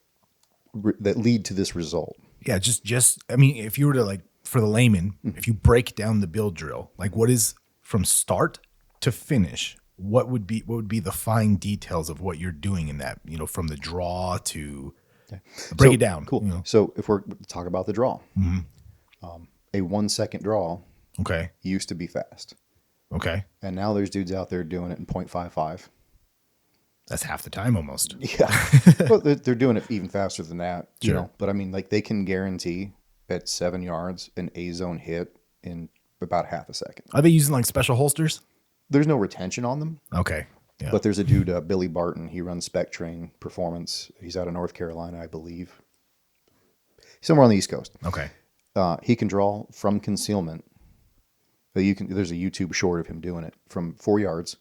lead to this result. Yeah. Just, I mean, if you were to, like, for the layman, if you break down the build drill, like, what is from start to finish, what would be the fine details of what you're doing in that, from the draw to break it down. Cool. So if we're talk about the draw, a 1 second draw Okay. used to be fast. Okay. And now there's dudes out there doing it in 0.55. That's half the time almost. Yeah. Well, they're doing it even faster than that, you Sure. know. But I mean, like, they can guarantee at 7 yards an A zone hit in about half a second. Are they using, like, special holsters? There's no retention on them. Okay. Yeah. But there's a dude, Billy Barton. He runs Spec Train Performance. He's out of North Carolina, I believe. Somewhere on the East Coast. Okay. He can draw from concealment. There's a YouTube short of him doing it from 4 yards,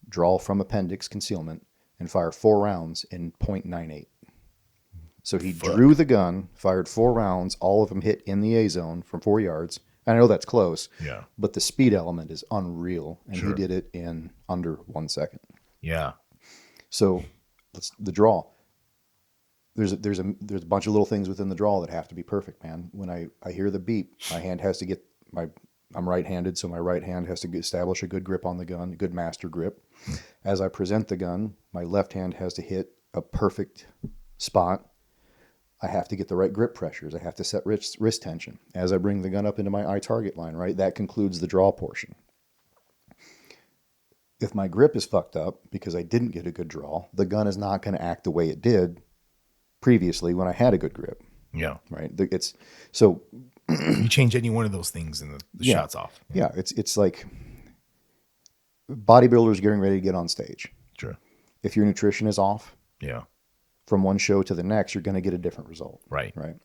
draw from appendix concealment, and fire 4 rounds in 0.98. So he drew the gun, fired 4 rounds, all of them hit in the A zone from 4 yards. I know that's close, Yeah. but the speed element is unreal, and Sure. he did it in under 1 second. Yeah. So the draw. There's a bunch of little things within the draw that have to be perfect, man. When I hear the beep, my hand has to get I'm right-handed, so my right hand has to establish a good grip on the gun, a good master grip. As I present the gun, my left hand has to hit a perfect spot. I have to get the right grip pressures. I have to set wrist tension. As I bring the gun up into my eye target line, right, that concludes the draw portion. If my grip is fucked up because I didn't get a good draw, the gun is not going to act the way it did previously when I had a good grip, Yeah. right? It's so You change any one of those things and the Yeah. shot's off. yeah, it's like bodybuilders getting ready to get on stage. Sure. If your nutrition is off Yeah. from one show to the next, you're going to get a different result, Right. right?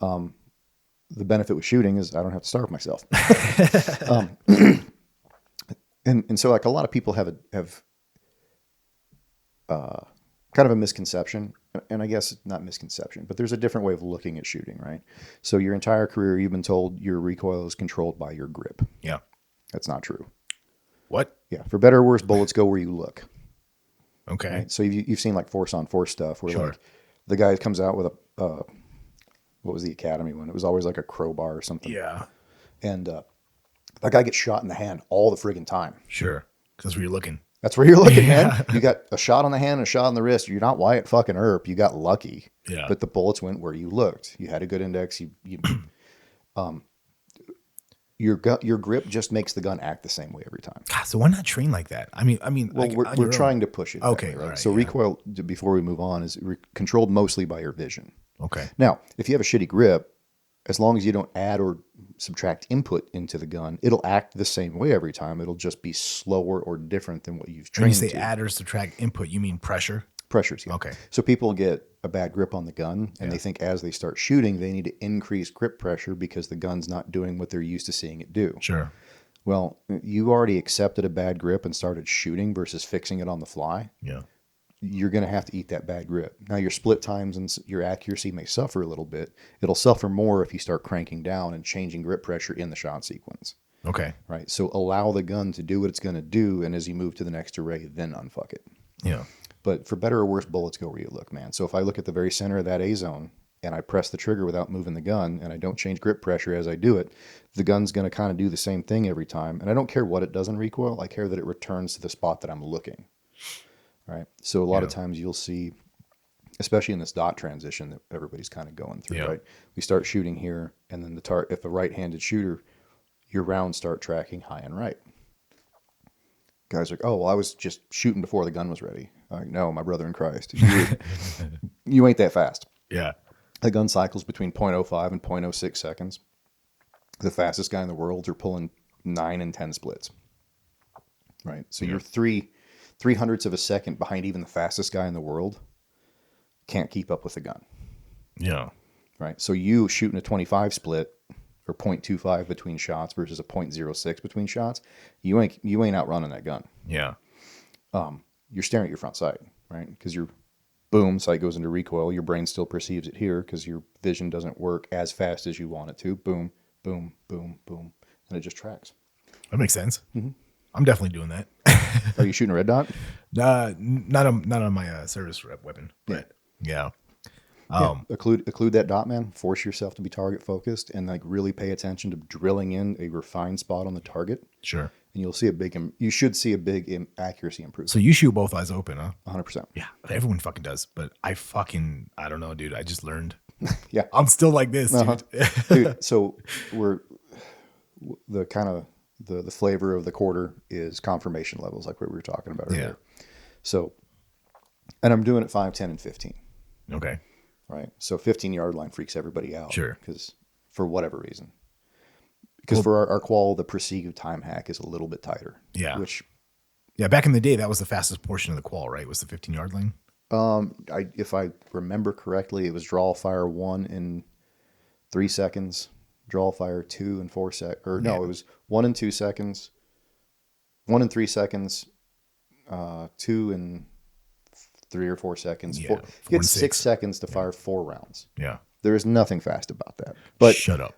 The benefit with shooting is I don't have to starve myself. And so, like, a lot of people have kind of a misconception, and I guess not misconception, but there's a different way of looking at shooting, right? So your entire career, you've been told your recoil is controlled by your grip. Yeah. That's not true. What? Yeah, for better or worse, bullets go where you look. Okay. Right? So you've seen like force on force stuff where Sure. like the guy comes out with a what was the Academy one? It was always like a crowbar or something. Yeah. And that guy gets shot in the hand all the friggin' time. Sure. Because where you're looking. That's where you're looking, man. You got a shot on the hand and a shot on the wrist. You're not Wyatt fucking Earp. You got lucky. Yeah. But the bullets went where you looked. You had a good index. Your grip just makes the gun act the same way every time. God, so why not train like that? I mean, Well, like, we're trying to push it. Okay, That way, right? all right, So yeah. recoil, before we move on, is controlled mostly by your vision. Okay. Now, if you have a shitty grip, as long as you don't add or subtract input into the gun, it'll act the same way every time. It'll just be slower or different than what you've When you trained say to. add or subtract input, you mean pressure? Pressures, yeah. Okay. So people get a bad grip on the gun, and they think as they start shooting, they need to increase grip pressure because the gun's not doing what they're used to seeing it do. Sure. Well, you already accepted a bad grip and started shooting versus fixing it on the fly. Yeah. You're going to have to eat that bad grip. Now, your split times and your accuracy may suffer a little bit. It'll suffer more if you start cranking down and changing grip pressure in the shot sequence. Okay. Right? So allow the gun to do what it's going to do, and as you move to the next array, then unfuck it. Yeah. But for better or worse, bullets go where you look, man. So if I look at the very center of that A zone and I press the trigger without moving the gun and I don't change grip pressure as I do it, the gun's going to kind of do the same thing every time. And I don't care what it does in recoil. I care that it returns to the spot that I'm looking. Right. So a lot of times you'll see, especially in this dot transition that everybody's kind of going through, right? We start shooting here, and then if a right-handed shooter, your rounds start tracking high and right. Guys are like, oh, well, I was just shooting before the gun was ready. I'm like, no, my brother in Christ. You ain't that fast. Yeah. The gun cycles between 0.05 and 0.06 seconds. The fastest guy in the world are pulling 9 and 10 splits. Right? So you're 3/300ths of a second behind even the fastest guy in the world. Can't keep up with the gun. Yeah. Right? So you shooting a 25 split or 0.25 between shots versus a 0.06 between shots, you ain't outrunning that gun. Yeah. You're staring at your front sight, right? Because your boom, sight goes into recoil. Your brain still perceives it here because your vision doesn't work as fast as you want it to. Boom, boom, boom, boom. And it just tracks. That makes sense. Mm-hmm. I'm definitely doing that. Are you shooting a red dot? Not on my service rep weapon, but yeah. Occlude that dot, man. Force yourself to be target focused and like really pay attention to drilling in a refined spot on the target. Sure. And you'll see you should see a big accuracy improvement. So you shoot both eyes open, huh? 100%. Yeah. Everyone fucking does, but I don't know, dude. I just learned. Yeah. I'm still like this, dude. Dude, so the kind of the flavor of the quarter is confirmation levels, like what we were talking about earlier. Yeah. So, and I'm doing it 5, 10, and 15. Okay. Right. So 15-yard line freaks everybody out. Sure. Because for whatever reason. Because for our qual, the perceived time hack is a little bit tighter. Yeah. Which. Yeah. Back in the day, that was the fastest portion of the qual, right? Was the 15-yard line? If I remember correctly, it was draw fire 1 in 3 seconds, draw fire 2 in 4 seconds. Or no, it was 1 in 2 seconds, 1 in 3 seconds, 2 in 3 or 4 seconds. Yeah, 4, you get 6 seconds to fire 4 rounds. Yeah. There is nothing fast about that. But shut up.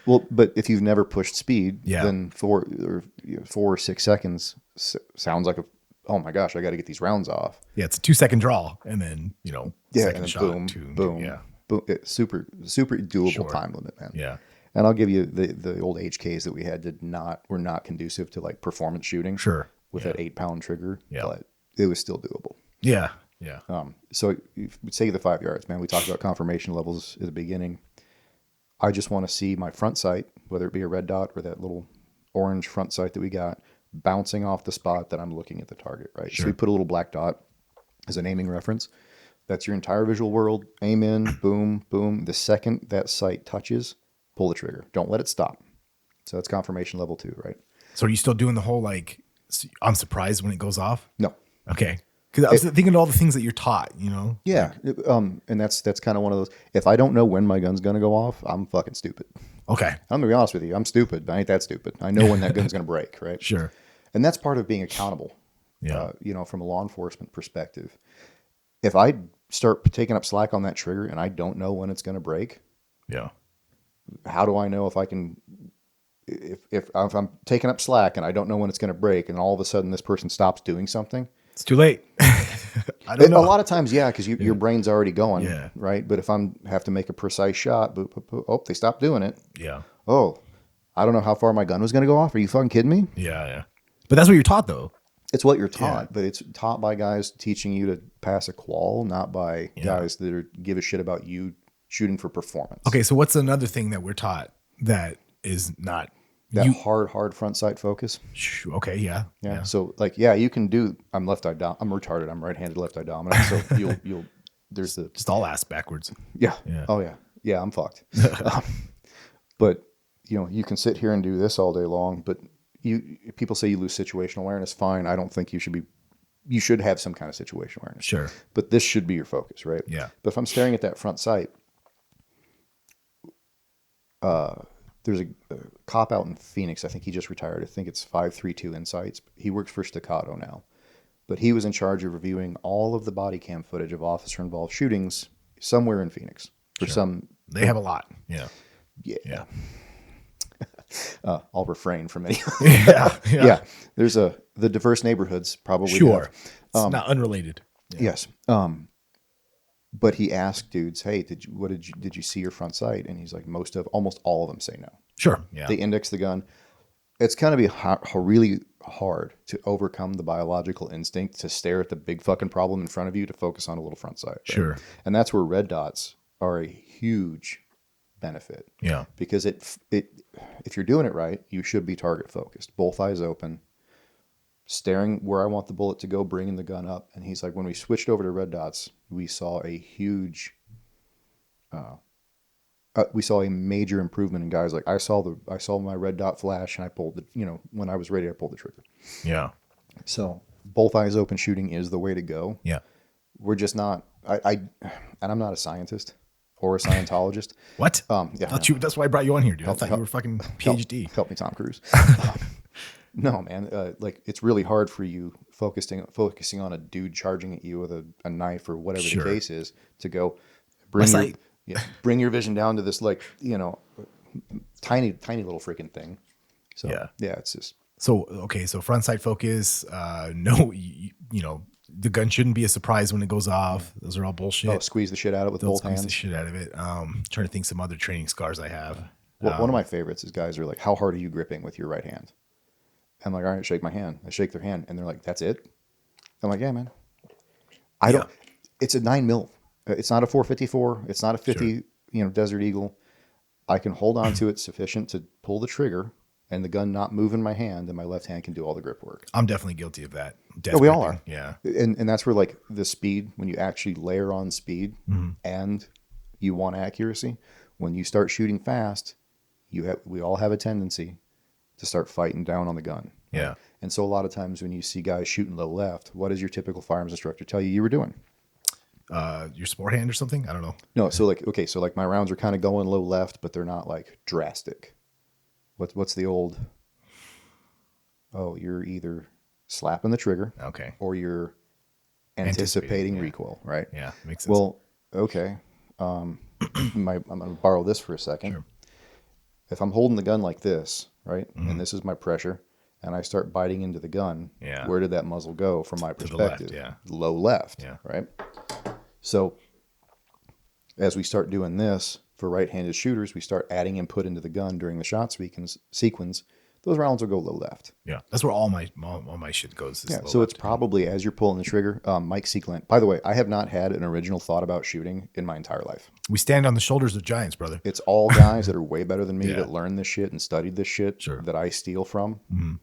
Well, but if you've never pushed speed, Yeah. then 4 or 6 seconds sounds like oh my gosh, I got to get these rounds off. Yeah, it's a 2-second draw, and then second and then shot, boom, boom, yeah, boom. It's super doable time limit, man. Yeah. And I'll give you the old HKs that we had were not conducive to like performance shooting. Sure. With that 8-pound trigger, Yeah. but it was still doable. Yeah. Yeah. So say the 5 yards, man. We talked about confirmation levels at the beginning. I just want to see my front sight, whether it be a red dot or that little orange front sight that we got, bouncing off the spot that I'm looking at the target, right? Sure. So we put a little black dot as an aiming reference. That's your entire visual world. Aim in, boom, boom. The second that sight touches, pull the trigger. Don't let it stop. So that's confirmation level 2, right? So are you still doing the whole I'm surprised when it goes off? No. Okay. Because I was thinking of all the things that you're taught, Yeah. And that's kind of one of those. If I don't know when my gun's going to go off, I'm fucking stupid. Okay. I'm going to be honest with you. I'm stupid, but I ain't that stupid. I know when that gun's going to break, right? Sure. And that's part of being accountable, Yeah. From a law enforcement perspective. If I start taking up slack on that trigger and I don't know when it's going to break, Yeah. how do I know if I can, if I'm taking up slack and I don't know when it's going to break and all of a sudden this person stops doing something? It's too late. I don't know. A lot of times, yeah, because your brain's already going, Yeah. right? But if have to make a precise shot, boop, boop, boop, oh, they stopped doing it. Yeah. Oh, I don't know how far my gun was going to go off. Are you fucking kidding me? Yeah. Yeah. But that's what you're taught, though. It's what you're taught, but it's taught by guys teaching you to pass a qual, not by guys that give a shit about you shooting for performance. Okay. So what's another thing that we're taught that is not That you. hard front sight focus. Okay, yeah, Yeah. So like, yeah, you can do. I'm left eye. I'm retarded. I'm right-handed, left eye dominant. So you'll. There's the. Just all ass backwards. Yeah. Yeah. Oh yeah. Yeah. I'm fucked. But you can sit here and do this all day long. But people say you lose situational awareness. Fine. I don't think you should be. You should have some kind of situational awareness. Sure. But this should be your focus, right? Yeah. But if I'm staring at that front sight, there's a cop out in Phoenix. I think he just retired. I think it's 532 Insights. He works for Staccato now. But he was in charge of reviewing all of the body cam footage of officer-involved shootings somewhere in Phoenix. For some, they have a lot. Yeah. Yeah. I'll refrain from any. Yeah. There's the diverse neighborhoods probably. Sure. It's not unrelated. Yeah. Yes. But he asked dudes, "Hey, did you see your front sight?" And he's like, almost all of them say no. Sure. Yeah. They index the gun. It's going to be really hard to overcome the biological instinct to stare at the big fucking problem in front of you to focus on a little front sight. Right? Sure. And that's where red dots are a huge benefit. Yeah. Because if you're doing it right, you should be target focused, both eyes open, staring where I want the bullet to go, bringing the gun up. And he's like, when we switched over to red dots, we saw a huge, we saw a major improvement in guys. Like I saw my red dot flash, and I pulled when I was ready, I pulled the trigger. Yeah. So both eyes open shooting is the way to go. Yeah. We're just not. And I'm not a scientist or a Scientologist. What? Yeah. That's why I brought you on here, dude. I thought you were fucking PhD. Help me, Tom Cruise. No, man. Like it's really hard for you focusing on a dude charging at you with a knife or whatever the case is to go bring your vision down to this tiny little freaking thing. So yeah, it's just so front sight focus. No, the gun shouldn't be a surprise when it goes off. Those are all bullshit. Oh, squeeze the shit out of it with both hands. Squeeze the shit out of it. Trying to think some other training scars I have. Well, one of my favorites is guys are like, "How hard are you gripping with your right hand?" I'm like, "All right, shake my hand." I shake their hand, and they're like, "That's it?" I'm like, "Yeah, man. I don't. It's a 9mm. It's not a 454. It's not a 50. Sure. Desert Eagle. I can hold on to it sufficient to pull the trigger, and the gun not move in my hand, and my left hand can do all the grip work." I'm definitely guilty of that. Yeah, we all are. Yeah, and that's where like the speed, when you actually layer on speed, and you want accuracy, when you start shooting fast, we all have a tendency to start fighting down on the gun. Yeah. And so a lot of times when you see guys shooting low left, what does your typical firearms instructor tell you were doing? Your sport hand or something? I don't know. No, so like my rounds are kind of going low left, but they're not like drastic. What's the old? Oh, you're either slapping the trigger, or you're anticipating recoil, right? Yeah, makes sense. Well, okay. I'm going to borrow this for a second. Sure. If I'm holding the gun like this, right, and this is my pressure, and I start biting into the gun, where did that muzzle go from my perspective? To the left, low left, yeah. Right? So as we start doing this for right-handed shooters, we start adding input into the gun during the shot sequence. Those rounds will go low left. Yeah, that's where all my shit goes. Yeah, so it's probably as you're pulling the trigger. Mike Seekland. By the way, I have not had an original thought about shooting in my entire life. We stand on the shoulders of giants, brother. It's all guys that are way better than me that learned this shit and studied this shit that I steal from. Mm-hmm.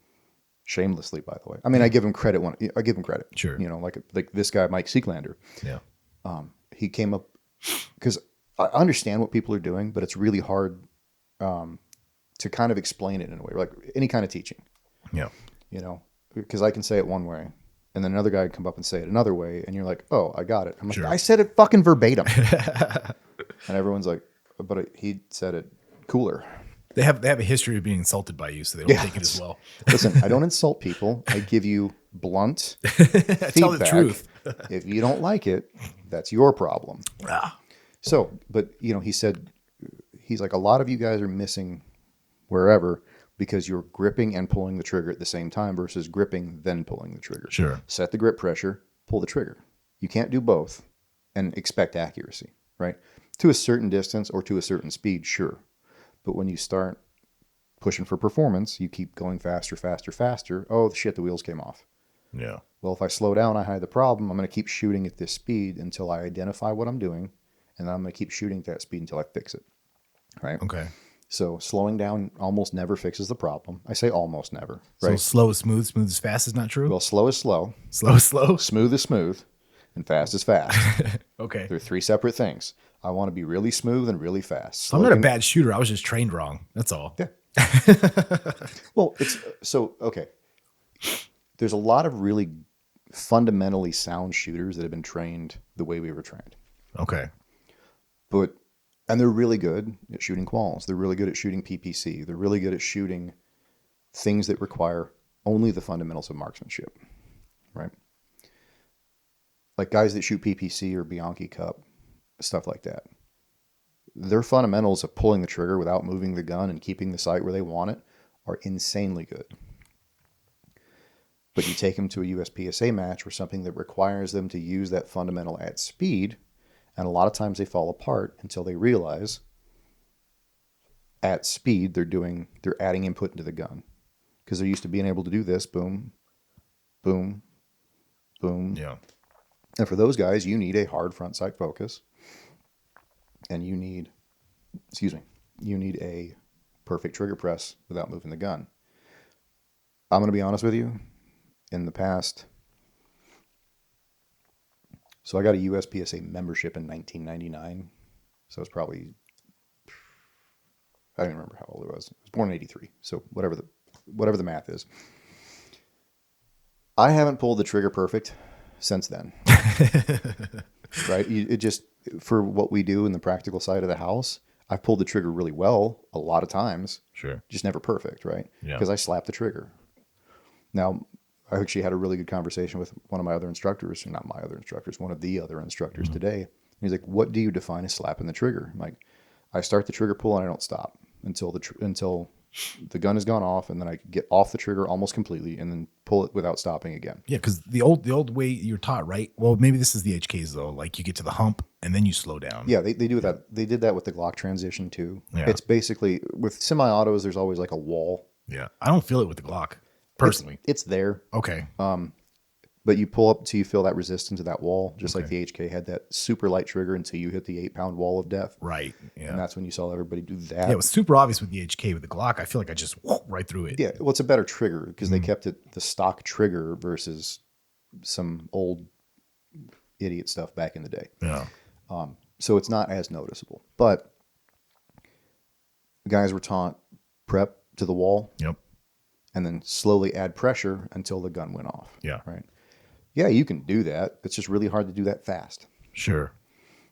Shamelessly, by the way. I mean, I give him credit. I give him credit. Sure. Like this guy, Mike Seeklander. Yeah. He came up because I understand what people are doing, but it's really hard to kind of explain it in a way, like any kind of teaching. Yeah. Because I can say it one way, and then another guy can come up and say it another way, and you're like, "Oh, I got it." I'm like, "I said it fucking verbatim," and everyone's like, "But he said it cooler." They have a history of being insulted by you, so they don't take it as well. Listen, I don't insult people. I give you blunt feedback. Tell the truth. If you don't like it, that's your problem. So, but he said, he's like, a lot of you guys are missing wherever because you're gripping and pulling the trigger at the same time versus gripping then pulling the trigger. Sure. Set the grip pressure, pull the trigger. You can't do both and expect accuracy, right? To a certain distance or to a certain speed, sure. But when you start pushing for performance, you keep going faster, faster, faster. Oh, shit, the wheels came off. Yeah. Well, if I slow down, I hide the problem. I'm going to keep shooting at this speed until I identify what I'm doing, and then I'm going to keep shooting at that speed until I fix it. Right? Okay. So slowing down almost never fixes the problem. I say almost never, So right? slow is smooth, smooth is fast is not true? Well, slow is slow, Slow is slow? smooth is smooth, and fast is fast. Okay. They're three separate things. I want to be really smooth and really fast. So I'm not a bad shooter. I was just trained wrong. That's all. Yeah. Well, it's so, okay. There's a lot of really fundamentally sound shooters that have been trained the way we were trained. Okay. And they're really good at shooting quals. They're really good at shooting PPC. They're really good at shooting things that require only the fundamentals of marksmanship, right? Like guys that shoot PPC or Bianchi Cup, stuff like that. Their fundamentals of pulling the trigger without moving the gun and keeping the sight where they want it are insanely good. But you take them to a USPSA match or something that requires them to use that fundamental at speed, and a lot of times they fall apart until they realize at speed they're adding input into the gun. Because they're used to being able to do this, boom, boom, boom. Yeah. And for those guys, you need a hard front sight focus. And you need a perfect trigger press without moving the gun. I'm going to be honest with you. In the past, so I got a USPSA membership in 1999. So it's probably, I don't even remember how old I was. I was born in 83. So whatever the math is. I haven't pulled the trigger perfect since then. Right? It just, for what we do in the practical side of the house, I've pulled the trigger really well a lot of times. Sure. Just never perfect, right? Yeah. Because I slap the trigger. Now, I actually had a really good conversation with one of my other instructors, not my other instructors, one of the other instructors today. And he's like, "What do you define as slapping the trigger?" I'm like, "I start the trigger pull and I don't stop until the gun has gone off, and then I get off the trigger almost completely, and then pull it without stopping again." Yeah, because the old way you're taught, right? Well, maybe this is the HKs though. Like you get to the hump and then you slow down. Yeah, they do that. They did that with the Glock transition too. Yeah. It's basically with semi-autos. There's always like a wall. Yeah, I don't feel it with the Glock personally. It's there. Okay. But you pull up until you feel that resistance to that wall, just like Okay. the HK had that super light trigger until you hit the 8-pound wall of death. Right. Yeah. And that's when you saw everybody do that. Yeah, it was super obvious with the HK. With the Glock, I feel like I just whoop right through it. Yeah, well, it's a better trigger because they kept it the stock trigger versus some old idiot stuff back in the day. Yeah. So it's not as noticeable. But the guys were taught prep to the wall Yep. and then slowly add pressure until the gun went off. Yeah. Right. Yeah, you can do that. It's just really hard to do that fast. Sure.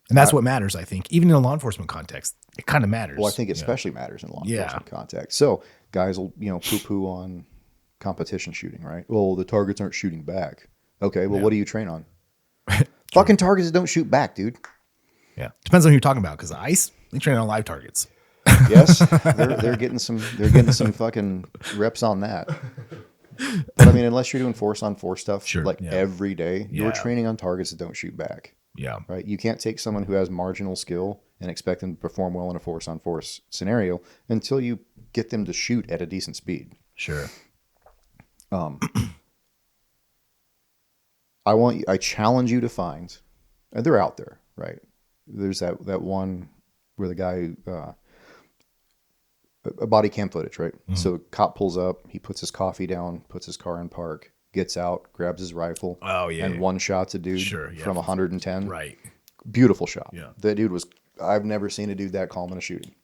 And that's what matters, I think. Even in a law enforcement context, it kind of matters. Well, I think it especially matters in law Yeah. enforcement context. So guys will, poo-poo on competition shooting, right? Well, the targets aren't shooting back. Okay, well, what do you train on? Fucking targets don't shoot back, dude. Yeah. Depends on who you're talking about. Because ICE, they train on live targets. Yes, they're getting some fucking reps on that. But I mean, unless you're doing force on force stuff every day, you're training on targets that don't shoot back. Yeah. Right. You can't take someone who has marginal skill and expect them to perform well in a force on force scenario until you get them to shoot at a decent speed. Sure. I challenge you to find, and they're out there, right? There's that one where the guy, a body cam footage, right? Mm-hmm. So cop pulls up, he puts his coffee down, puts his car in park, gets out, grabs his rifle. Oh, yeah. And one shots a dude from 110. Right. Beautiful shot. Yeah. That dude I've never seen a dude that calm in a shooting.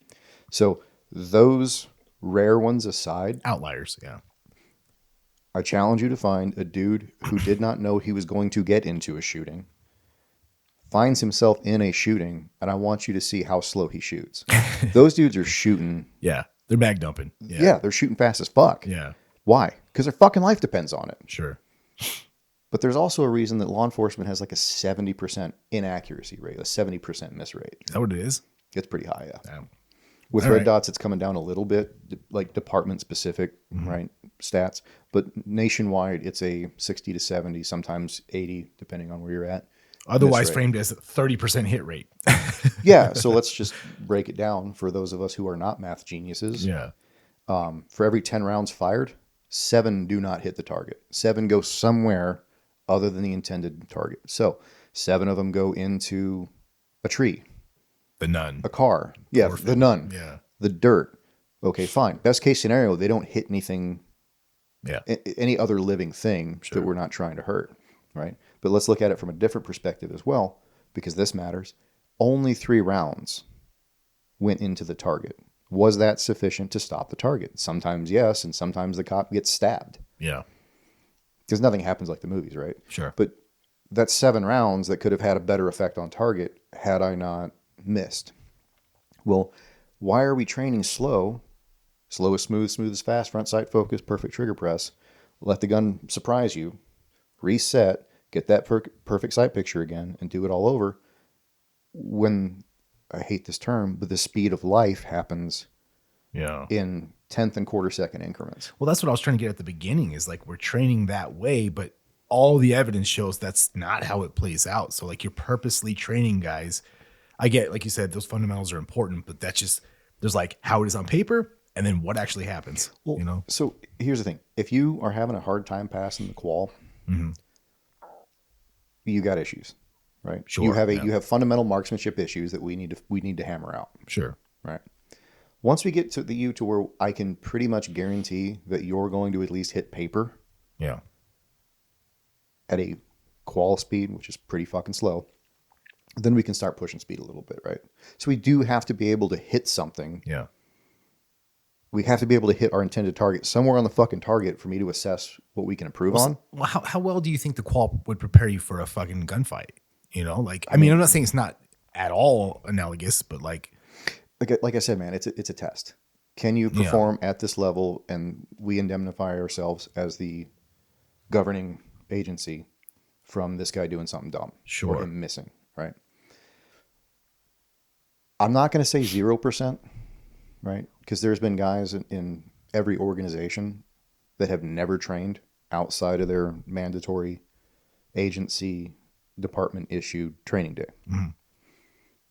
So those rare ones aside. Outliers, yeah. I challenge you to find a dude who did not know he was going to get into a shooting, finds himself in a shooting, and I want you to see how slow he shoots. Those dudes are shooting. Yeah. They're bag dumping. Yeah, they're shooting fast as fuck. Yeah. Why? Because their fucking life depends on it. Sure. But there's also a reason that law enforcement has like a 70% inaccuracy rate, a 70% miss rate. Is that what it is? It's pretty high, yeah. All With red right. dots, it's coming down a little bit, like department specific, right, stats. But nationwide, it's a 60 to 70, sometimes 80, depending on where you're at. Otherwise framed as a 30% hit rate. Yeah, so let's just break it down for those of us who are not math geniuses. Yeah. For every 10 rounds fired, 7 do not hit the target. 7 go somewhere other than the intended target. So 7 of them go into a tree. The nun. A car. Yeah, the nun. Yeah. The dirt. Okay, fine. Best case scenario, they don't hit anything, Yeah. any other living thing Sure. that we're not trying to hurt, right? But let's look at it from a different perspective as well, because this matters. Only 3 rounds went into the target. Was that sufficient to stop the target? Sometimes yes, and sometimes the cop gets stabbed. Yeah. Because nothing happens like the movies, right? Sure. But that's 7 rounds that could have had a better effect on target had I not missed. Well, why are we training slow? Slow is smooth, smooth is fast, front sight focus, perfect trigger press. Let the gun surprise you, reset, get that perfect sight picture again, and do it all over. When, I hate this term, but the speed of life happens Yeah. in 10th and quarter second increments. Well, that's what I was trying to get at the beginning is like we're training that way, but all the evidence shows that's not how it plays out. So like you're purposely training guys. I get, like you said, those fundamentals are important, but that's just, there's like how it is on paper and then what actually happens, Well, you know? so here's the thing. If you are having a hard time passing the qual, Mm-hmm. you got issues, right? Sure, You have fundamental marksmanship issues that we need to hammer out, Sure. right? Once we get to where I can pretty much guarantee that you're going to at least hit paper Yeah. at a qual speed, which is pretty fucking slow, then we can start pushing speed a little bit, right? So we do have to be able to hit something. Yeah. We have to be able to hit our intended target somewhere on the fucking target for me to assess what we can improve on. Well, how well do you think the qual would prepare you for a fucking gunfight? You know, like, I mean, I'm not saying it's not at all analogous, but like I said, man, it's a test. Can you perform at this level? And we indemnify ourselves as the governing agency from this guy doing something dumb Sure. or him missing, right? I'm not going to say 0%, right? Because there's been guys in every organization that have never trained outside of their mandatory agency department issued training day. Mm-hmm.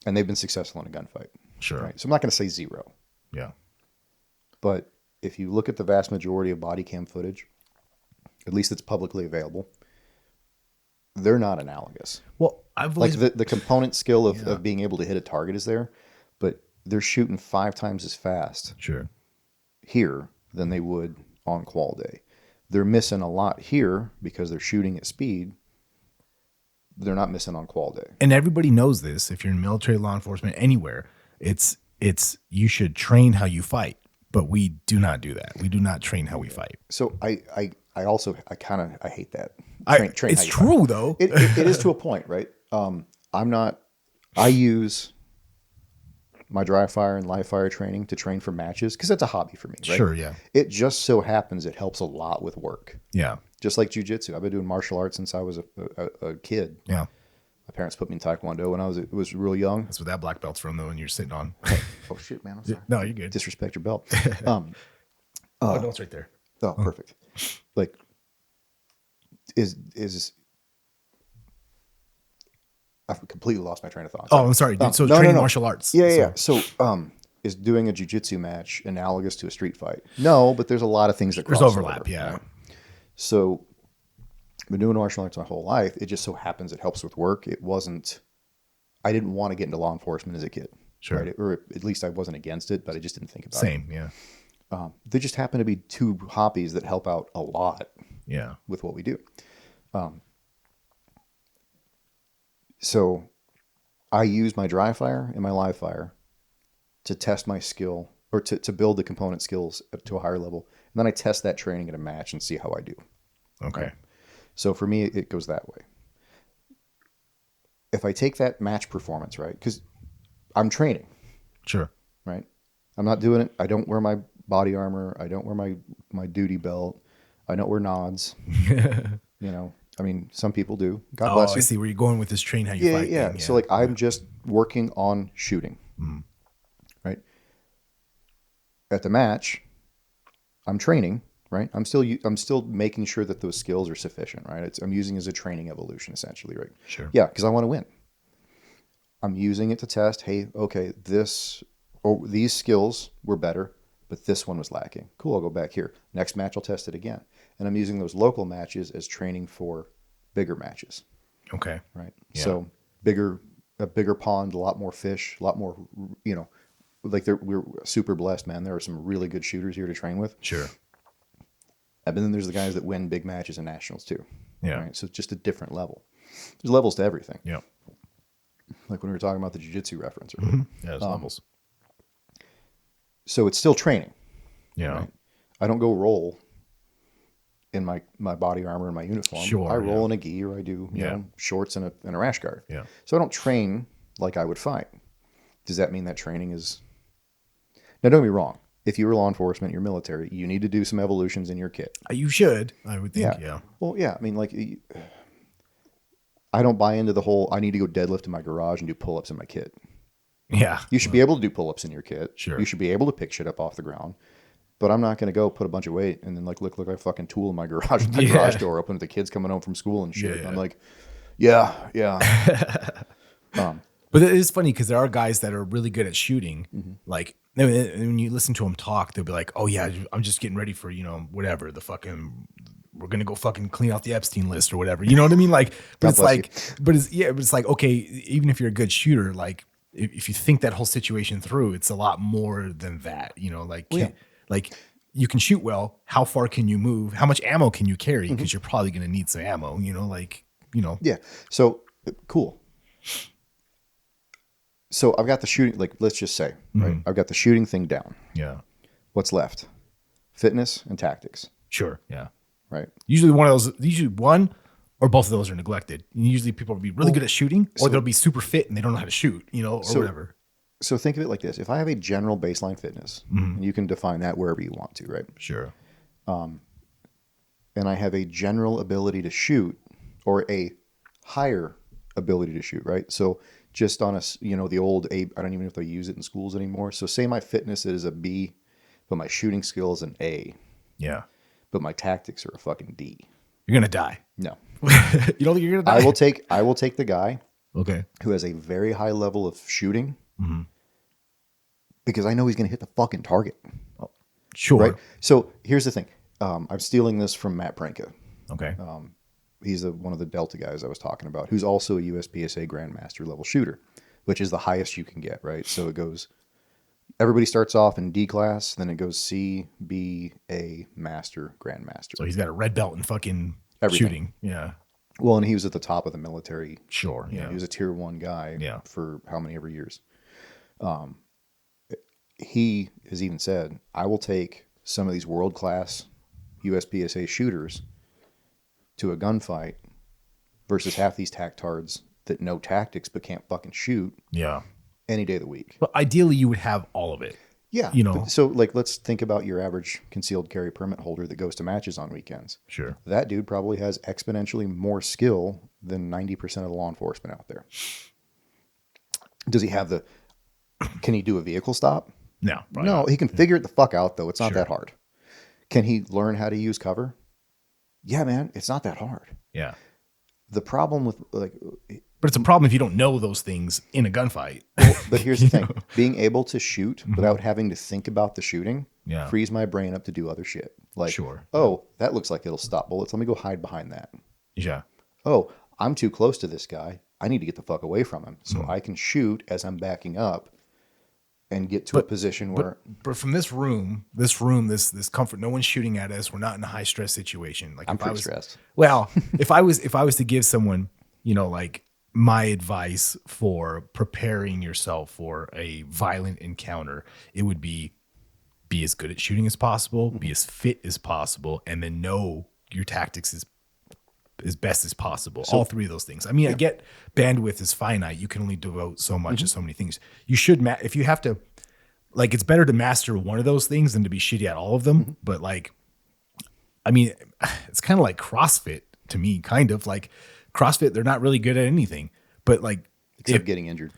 And they've been successful in a gunfight. Sure. Right? So I'm not going to say 0. Yeah. But if you look at the vast majority of body cam footage, at least it's publicly available, they're not analogous. Well, I've always Like the component skill of being able to hit a target is there, but they're shooting 5 times as fast sure. here than they would on qual day. They're missing a lot here because they're shooting at speed. They're not missing on qual day. And everybody knows this. If you're in military, law enforcement, anywhere, it's you should train how you fight, but we do not do that. We do not train how we fight. So I hate that. Train it's how you true fight. though. It is to a point, right? I use my dry fire and live fire training to train for matches because that's a hobby for me, right? Sure, yeah. It just so happens it helps a lot with work. Yeah. Just like jiu-jitsu. I've been doing martial arts since I was a kid. Yeah. My parents put me in Taekwondo when I was real young. That's what that black belt's from though, and you're sitting on. Oh shit, man! I'm sorry. No, you're good. Disrespect your belt. Oh, no, it's right there. Oh, perfect. Like, is I've completely lost my train of thought. Oh, I'm sorry, dude. So no, training no. martial arts. Yeah. So, is doing a jiu-jitsu match analogous to a street fight? No, but there's a lot of things that cross There's overlap, over, yeah. right? So, I've been doing martial arts my whole life. It just so happens it helps with work. I didn't want to get into law enforcement as a kid. Sure. Right? Or at least I wasn't against it, but I just didn't think about it. Same, yeah. There just happen to be 2 hobbies that help out a lot Yeah. with what we do. So I use my dry fire and my live fire to test my skill or to build the component skills to a higher level. And then I test that training at a match and see how I do. Okay. Right? So for me, it goes that way. If I take that match performance, right, because I'm training, Sure. right? I'm not doing it. I don't wear my body armor. I don't wear my duty belt. I don't wear nods. I mean, some people do. God bless you. I see where you're going with this train how you fight. Yeah. Thing. So like I'm just working on shooting, right? At the match, I'm training, right? I'm still making sure that those skills are sufficient, right? I'm using it as a training evolution essentially, right? Sure. Yeah, because I want to win. I'm using it to test, hey, okay, these skills were better, but this one was lacking. Cool, I'll go back here. Next match, I'll test it again. And I'm using those local matches as training for bigger matches. Okay. Right. Yeah. So a bigger pond, a lot more fish, a lot more, like we're super blessed, man. There are some really good shooters here to train with. Sure. And then there's the guys that win big matches and nationals too. Yeah. Right? So it's just a different level. There's levels to everything. Yeah. Like when we were talking about the jiu-jitsu reference earlier. Yeah, there's levels. So it's still training. Yeah. Right? I don't go roll in my body armor and my uniform. Sure, I roll in a gi, or I do you know, shorts and a rash guard. Yeah. So I don't train like I would fight. Does that mean that training is... Now, don't get me wrong. If you're law enforcement, you're military, you need to do some evolutions in your kit. You should, I would think, yeah. Well, yeah. I mean, like, I don't buy into the whole, I need to go deadlift in my garage and do pull-ups in my kit. Yeah. You should be able to do pull-ups in your kit. Sure. You should be able to pick shit up off the ground. But I'm not going to go put a bunch of weight and then like look like a fucking tool in my garage, garage door open with the kids coming home from school and shit. Yeah. I'm like, yeah. But it is funny because there are guys that are really good at shooting. Like when you listen to them talk, they'll be like, "Oh yeah, I'm just getting ready for whatever the fucking we're gonna go fucking clean out the Epstein list or whatever." You know what I mean? Like, but it's like, but it's like okay, even if you're a good shooter, like if you think that whole situation through, it's a lot more than that. Like you can shoot well. How far can you move? How much ammo can you carry? Because you're probably gonna need some ammo. Yeah. So cool. So I've got the shooting, like, let's just say, right? I've got the shooting thing down. Yeah. What's left? Fitness and tactics, Sure. Yeah. right? Usually one or both of those are neglected. Usually people will be really good at shooting or they'll be super fit and they don't know how to shoot, or whatever. So think of it like this. If I have a general baseline fitness, and you can define that wherever you want to, right? Sure. And I have a general ability to shoot or a higher ability to shoot, right? So just on the old A, I don't even know if they use it in schools anymore. So say my fitness is a B, but my shooting skill is an A. Yeah. But my tactics are a fucking D. You're going to die. No. You don't think you're going to die? I will take the guy Okay. who has a very high level of shooting because I know he's going to hit the fucking target. Sure. Right? So here's the thing. I'm stealing this from Matt Pranka. Okay. He's one of the Delta guys I was talking about, who's also a USPSA Grandmaster level shooter, which is the highest you can get, right? So it goes, everybody starts off in D class, then it goes C, B, A, Master, Grandmaster. So he's got a red belt in fucking Everything. shooting. Yeah. Well, and he was at the top of the military. Sure. You know, he was a tier 1 guy for how many ever years. He has even said, I will take some of these world-class USPSA shooters to a gunfight versus half these tactards that know tactics but can't fucking shoot any day of the week. But ideally you would have all of it. Yeah. So like, let's think about your average concealed carry permit holder that goes to matches on weekends. Sure. That dude probably has exponentially more skill than 90% of the law enforcement out there. Does he have can he do a vehicle stop? No. No, he can figure it the fuck out though. It's not that hard. Can he learn how to use cover? Yeah, man, it's not that hard. Yeah. The problem with but it's a problem if you don't know those things in a gunfight. But here's the thing. Being able to shoot without having to think about the shooting frees my brain up to do other shit. Like, oh, that looks like it'll stop bullets. Let me go hide behind that. Yeah. Oh, I'm too close to this guy. I need to get the fuck away from him. So I can shoot as I'm backing up and get to a position where... But from this room, this comfort, no one's shooting at us. We're not in a high stress situation. Like I'm pretty stressed. Well, if I was to give someone, like my advice for preparing yourself for a violent encounter, it would be as good at shooting as possible, be as fit as possible, and then know your tactics as best as possible. So, all three of those things. I mean, I get bandwidth is finite. You can only devote so much to so many things. You should, if you have to, like, it's better to master one of those things than to be shitty at all of them. But like, I mean, it's kind of like CrossFit to me, kind of like CrossFit. They're not really good at anything, but like, except getting injured.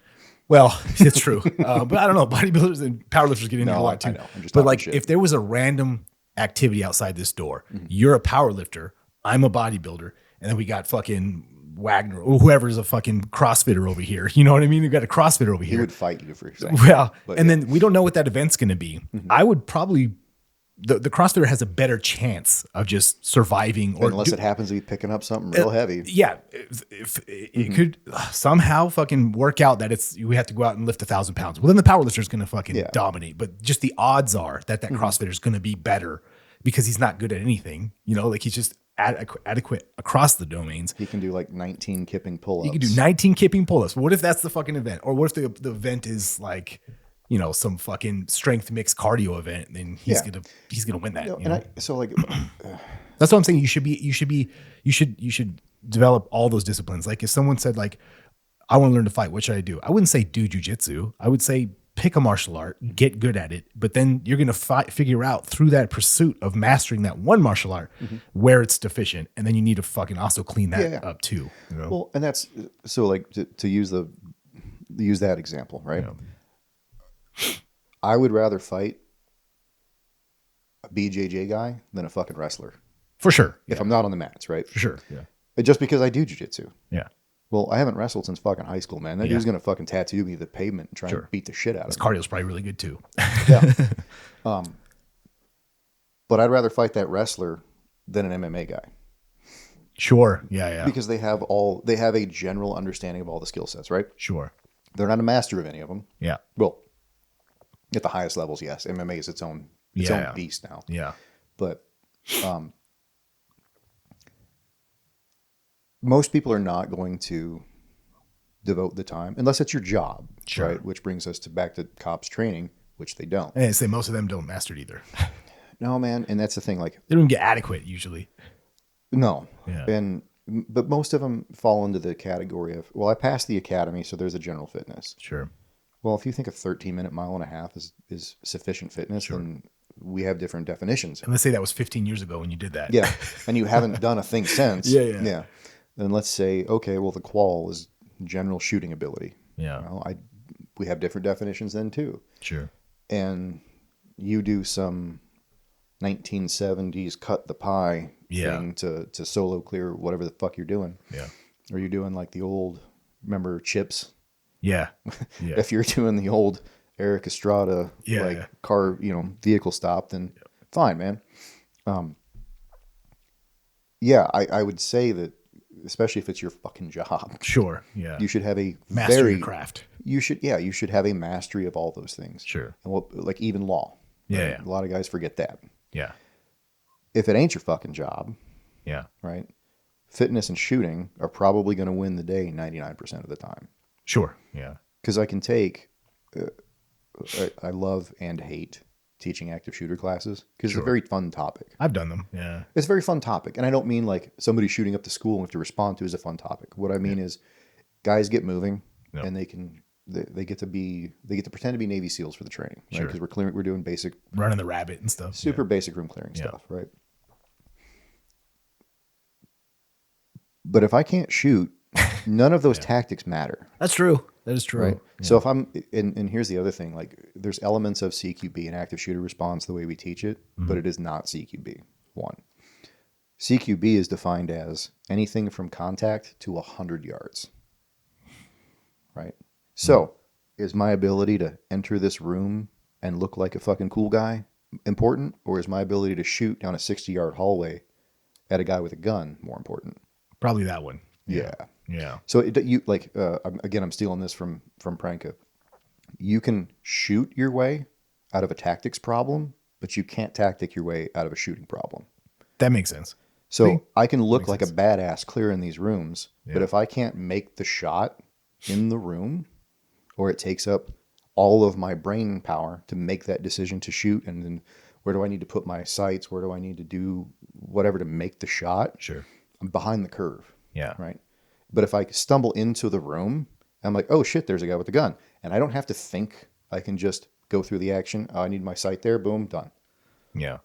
Well, it's true. But I don't know. Bodybuilders and powerlifters get injured a lot too. I know. I'm just but like, shit. if there was a random activity outside this door, you're a powerlifter, I'm a bodybuilder, and then we got fucking Wagner or whoever's a fucking CrossFitter over here. You know what I mean? We got a CrossFitter over here. He would fight you for example. Well, and then we don't know what that event's going to be. I would probably the CrossFitter has a better chance of just surviving, or Unless it happens to be picking up something real heavy. yeah, if it could somehow fucking work out that we have to go out and lift 1,000 pounds. Well, then the powerlifter is going to fucking dominate. But just the odds are that CrossFitter is going to be better because he's not good at anything. You know, like he's just adequate across the domains. He can do like 19 kipping pull-ups. He can do 19 kipping pull-ups. What if that's the fucking event? Or what if the event is like, you know, some fucking strength mixed cardio event? Then he's gonna win that. You know? That's what I'm saying. You should develop all those disciplines. Like if someone said like, I want to learn to fight, what should I do? I wouldn't say do jujitsu. I would say pick a martial art, get good at it, but then you're going to figure out through that pursuit of mastering that one martial art where it's deficient. And then you need to fucking also clean that up too. You know? Well, and that's, so like to use that example, right? Yeah. I would rather fight a BJJ guy than a fucking wrestler. For sure. If I'm not on the mats, right? For sure. Yeah. Just because I do jiu-jitsu. Yeah. Well, I haven't wrestled since fucking high school, man. That dude's going to fucking tattoo me to the pavement and try and beat the shit out of me. His cardio's probably really good too. Yeah. But I'd rather fight that wrestler than an MMA guy. Sure. Yeah. Because they have a general understanding of all the skill sets, right? Sure. They're not a master of any of them. Yeah. Well, at the highest levels, yes. MMA is its own beast now. Yeah. But most people are not going to devote the time, unless it's your job, right? Which brings us back to cops training, which they don't. And I say most of them don't master it either. No, man. And that's the thing. Like they don't get adequate usually. No. Yeah. But most of them fall into the category of, well, I passed the academy, so there's a general fitness. Sure. Well, if you think a 13-minute mile and a half is sufficient fitness, then we have different definitions. And let's say that was 15 years ago when you did that. Yeah. And you haven't done a thing since. Yeah. Then let's say, okay, well, the qual is general shooting ability. Yeah. Well, we have different definitions then too. Sure. And you do some 1970s cut the pie thing to solo clear whatever the fuck you're doing. Yeah. Or you're doing like the old, remember Chips? Yeah. If you're doing the old Eric Estrada car, vehicle stop, then fine, man. I would say that, especially if it's your fucking job. Sure. Yeah. You should have a mastery of craft. You should have a mastery of all those things. Sure. And like even law. Yeah, right? A lot of guys forget that. Yeah. If it ain't your fucking job. Yeah. Right. Fitness and shooting are probably going to win the day 99% of the time. Sure. Yeah. Because I can take, I love and hate teaching active shooter classes because it's a very fun topic. I've done them. Yeah. It's a very fun topic. And I don't mean like somebody shooting up the school and we have to respond to is a fun topic. What I mean is guys get moving and they get to pretend to be Navy SEALs for the training, right? Because we're doing basic running the rabbit and stuff. Super basic room clearing stuff, right? But if I can't shoot, none of those tactics matter. That's true. That is true. Right. Yeah. So if I'm, and here's the other thing, like there's elements of CQB and active shooter response the way we teach it, but it is not CQB. One. CQB is defined as anything from contact to 100 yards. Right. So is my ability to enter this room and look like a fucking cool guy important? Or is my ability to shoot down a 60-yard hallway at a guy with a gun more important? Probably that one. Yeah. Yeah. So I'm stealing this from Pranka. You can shoot your way out of a tactics problem, but you can't tactic your way out of a shooting problem. That makes sense. So I can look like a badass clearing these rooms, but if I can't make the shot in the room, or it takes up all of my brain power to make that decision to shoot, and then where do I need to put my sights? Where do I need to do whatever to make the shot? Sure. I'm behind the curve. Yeah. Right. But if I stumble into the room, I'm like, oh shit, there's a guy with a gun. And I don't have to think. I can just go through the action. Oh, I need my sight there. Boom, done. Yeah.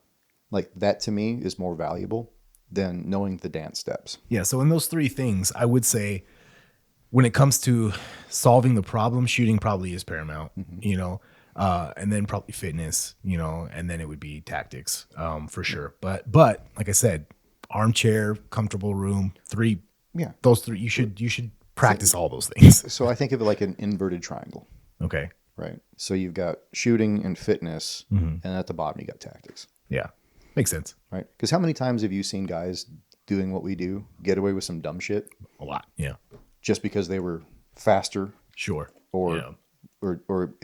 Like that to me is more valuable than knowing the dance steps. Yeah. So in those three things, I would say when it comes to solving the problem, shooting probably is paramount, and then probably fitness, and then it would be tactics, for sure. But like I said, armchair, comfortable room, those three, you should practice all those things. So I think of it like an inverted triangle. Okay. Right. So you've got shooting and fitness, and at the bottom you got tactics. Yeah. Makes sense. right? Because how many times have you seen guys doing what we do get away with some dumb shit A lot. Yeah. just because they were faster Sure. or Yeah. or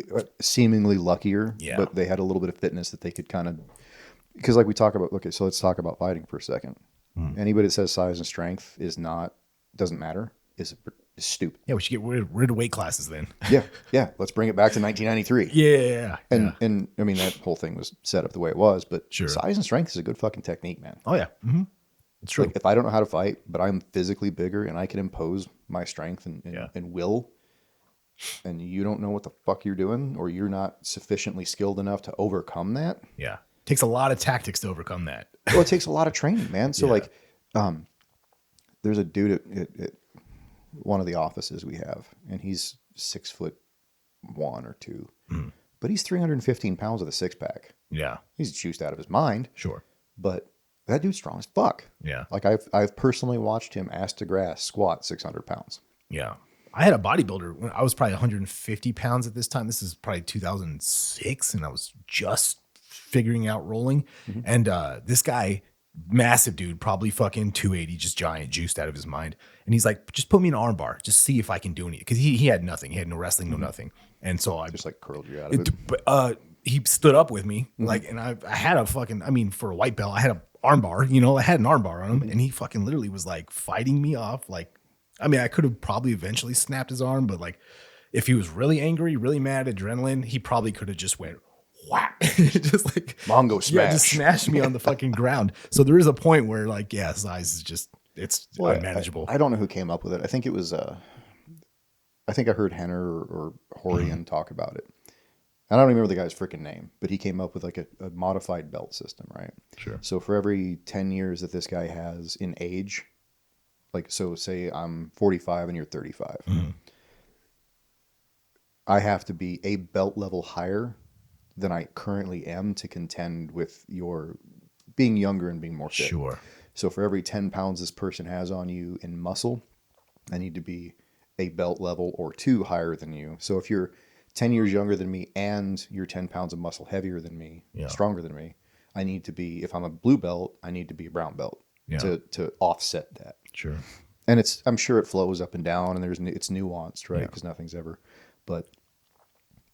seemingly luckier, Yeah. but they had a little bit of fitness that they could kind of, because like we talk about, okay, so let's talk about fighting for a second. Anybody that says size and strength doesn't matter is stupid. Yeah. We should get rid of weight classes then. Yeah. Let's bring it back to 1993. Yeah. And I mean, that whole thing was set up the way it was, but Sure. size and strength is a good fucking technique, man. Oh yeah. Mm-hmm. It's true. Like if I don't know how to fight, but I'm physically bigger and I can impose my strength and will, and you don't know what the fuck you're doing, or you're not sufficiently skilled enough to overcome that. Yeah. Takes a lot of tactics to overcome that. Well, it takes a lot of training, man. So like, there's a dude at one of the offices we have, and he's 6'1" or 2, but he's 315 pounds with a 6-pack. Yeah. He's juiced out of his mind, Sure. but that dude's strong as fuck. Yeah. Like I've personally watched him ass to grass squat 600 pounds. Yeah. I had a bodybuilder when I was probably 150 pounds at this time. This is probably 2006, and I was just figuring out rolling. And this guy, massive dude, probably fucking 280, just giant, juiced out of his mind. And he's like, just put me in an arm bar, just see if I can do anything. Because he had nothing. He had no wrestling, no nothing. And so I Just like curled you out of it. But he stood up with me, like, and I had a fucking, I mean, for a white belt, I had a arm bar, I had an arm bar on him, and he fucking literally was like fighting me off. Like, I mean, I could have probably eventually snapped his arm, but like, if he was really angry, really mad, adrenaline, he probably could have just went whack, just like Mongo smash. yeah, just smashed me on the fucking ground. So there is a point where like, yeah, size is just it's unmanageable. I don't know who came up with it. I think it was I think I heard Henner or Horian talk about it. I don't remember the guy's freaking name, but he came up with like a modified belt system, right? Sure. So for every 10 years that this guy has in age, like, so say I'm 45 and you're 35, I have to be a belt level higher than I currently am to contend with your being younger and being more fit. Sure. So for every 10 pounds this person has on you in muscle, I need to be a belt level or 2 higher than you. So if you're 10 years younger than me and you're 10 pounds of muscle heavier than me, stronger than me, I need to be, if I'm a blue belt, I need to be a brown belt to offset that. Sure. And I'm sure it flows up and down, and it's nuanced, right? Because nothing's ever, but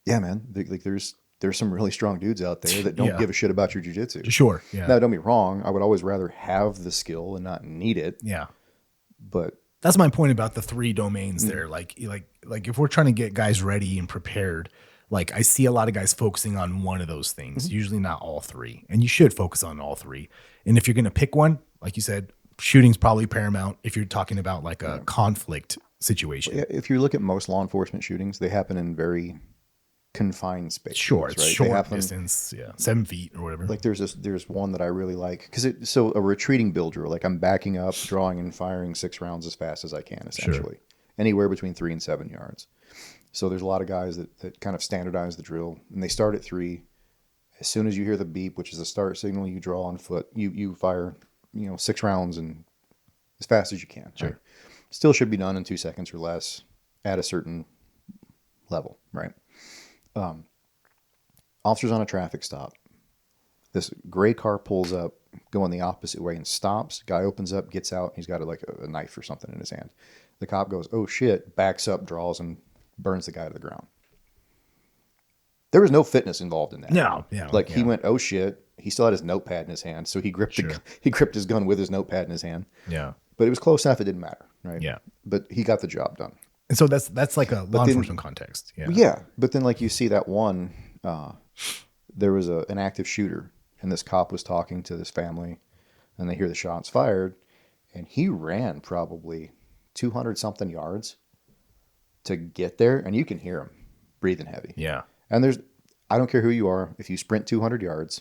yeah, man, there's some really strong dudes out there that don't give a shit about your jiu-jitsu. Sure. Yeah. Now, don't be wrong. I would always rather have the skill and not need it. Yeah. But that's my point about the 3 domains there. Like if we're trying to get guys ready and prepared, like I see a lot of guys focusing on one of those things, usually not all 3. And you should focus on all 3. And if you're going to pick one, like you said, shooting's probably paramount if you're talking about like a conflict situation. If you look at most law enforcement shootings, they happen in very confined spaces. Sure, it's right? short distance, 7 feet or whatever. Like there's one that I really like because so a retreating build drill, like I'm backing up, drawing and firing 6 rounds as fast as I can, essentially, anywhere between 3 and 7 yards. So there's a lot of guys that kind of standardize the drill, and they start at 3. As soon as you hear the beep, which is the start signal, you draw on foot, you fire, 6 rounds and as fast as you can. Sure. Right? Still should be done in 2 seconds or less at a certain level, right? Officers on a traffic stop. This gray car pulls up, going the opposite way and stops. Guy opens up, gets out. He's got a knife or something in his hand. The cop goes, "Oh shit!" Backs up, draws, and burns the guy to the ground. There was no fitness involved in that. No, yeah. He went, "Oh shit!" He still had his notepad in his hand, so he gripped he gripped his gun with his notepad in his hand. Yeah. But it was close enough; it didn't matter, right? Yeah. But he got the job done. And so that's like a law enforcement context. Yeah. Yeah. But then like you see that one, there was an active shooter, and this cop was talking to this family, and they hear the shots fired, and he ran probably 200 something yards to get there, and you can hear him breathing heavy. Yeah. And I don't care who you are, if you sprint 200 yards,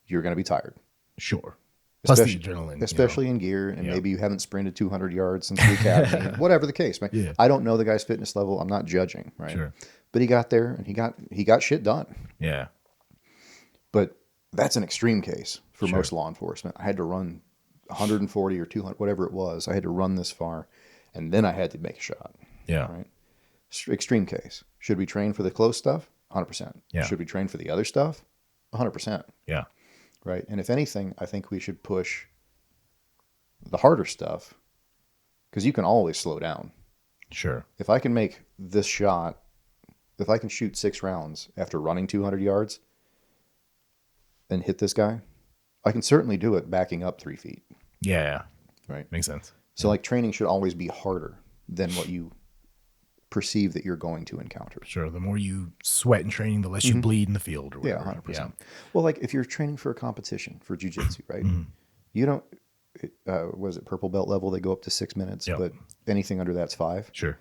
you're going to be tired. Sure. Plus the adrenaline. Especially in gear, and maybe you haven't sprinted 200 yards since the academy, whatever the case. Man. Yeah. I don't know the guy's fitness level. I'm not judging, right? Sure. But he got there, and he got shit done. Yeah. But that's an extreme case for most law enforcement. I had to run 140 or 200, whatever it was. I had to run this far, and then I had to make a shot. Yeah. Right. Extreme case. Should we train for the close stuff? 100%. Yeah. Should we train for the other stuff? 100%. Yeah. right? And if anything, I think we should push the harder stuff because you can always slow down. Sure. If I can make this shot, if I can shoot 6 rounds after running 200 yards and hit this guy, I can certainly do it backing up 3 feet. Yeah. Right. Makes sense. So like training should always be harder than what you perceive that you're going to encounter. Sure. The more you sweat in training, the less you bleed in the field or Yeah, whatever. 100%. Well, like if you're training for a competition for jiu-jitsu, right? You don't, was it purple belt level? They go up to 6 minutes, Yep. but anything under that's 5. Sure.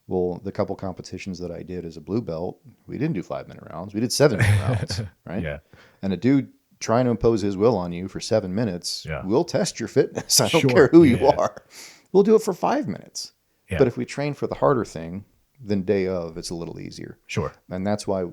Well, the couple competitions that I did as a blue belt, we didn't do 5-minute rounds. We did 7-minute rounds, right? Yeah. And a dude trying to impose his will on you for 7 minutes, Yeah. we'll test your fitness. I don't Sure. care who you Yeah. are. We'll do it for 5 minutes. Yeah. But if we train for the harder thing, then day of, it's a little easier. Sure. And that's why,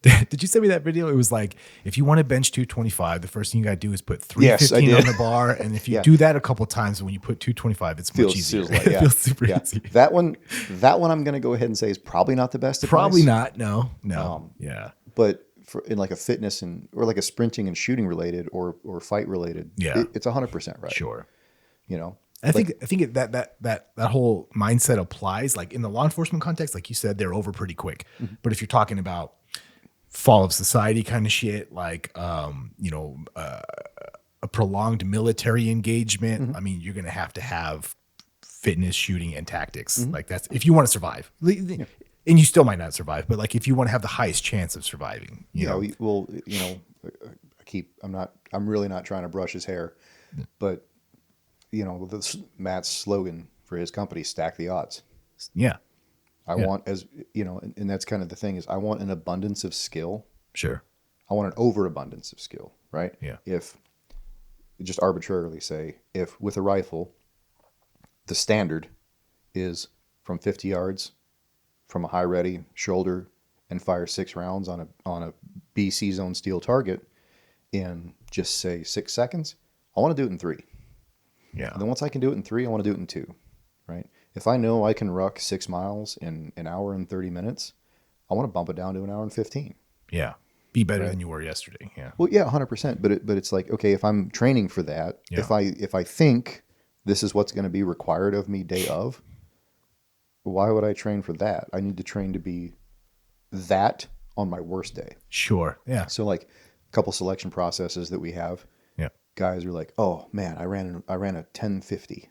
Did you send me that video? It was like, if you want to bench 225, the first thing you got to do is put Yes, I 315 did. on the bar. And if you Yeah. do that a couple times, when you put 225, it's much easier. like, It feels super yeah. easy. That one I'm going to go ahead and say is probably not the best advice. Probably not. No. Yeah. But for in like a fitness or like a sprinting and shooting related or fight related, Yeah. it's 100% right. Sure. You know, I think that whole mindset applies like in the law enforcement context, like you said, they're over pretty quick. But if you're talking about fall of society kind of shit, like a prolonged military engagement, I mean, you're gonna have to have fitness, shooting, and tactics. Like that's if you want to survive. And you still might not survive, but like if you want to have the highest chance of surviving, you know. well, I'm really not trying to brush his hair, but Matt's slogan for his company, stack the odds. Yeah. I want, as you know, and that's kind of the thing is I want an abundance of skill. Sure. I want an overabundance of skill, right? Yeah. If just arbitrarily say, if with a rifle, the standard is from 50 yards from a high ready shoulder and fire 6 rounds on a BC zone steel target in just say 6 seconds, I want to do it in 3. Yeah. And then once I can do it in 3, I want to do it in 2, right? If I know I can ruck 6 miles in an hour and 30 minutes, I want to bump it down to an hour and 15. Yeah. Be better than you were yesterday. Yeah. Well, yeah, 100%. But it's like, okay, if I'm training for that, Yeah. if I think this is what's going to be required of me day of, why would I train for that? I need to train to be that on my worst day. Sure. Yeah. So like a couple selection processes that we have, Yeah. guys are like, oh man, I ran a 1050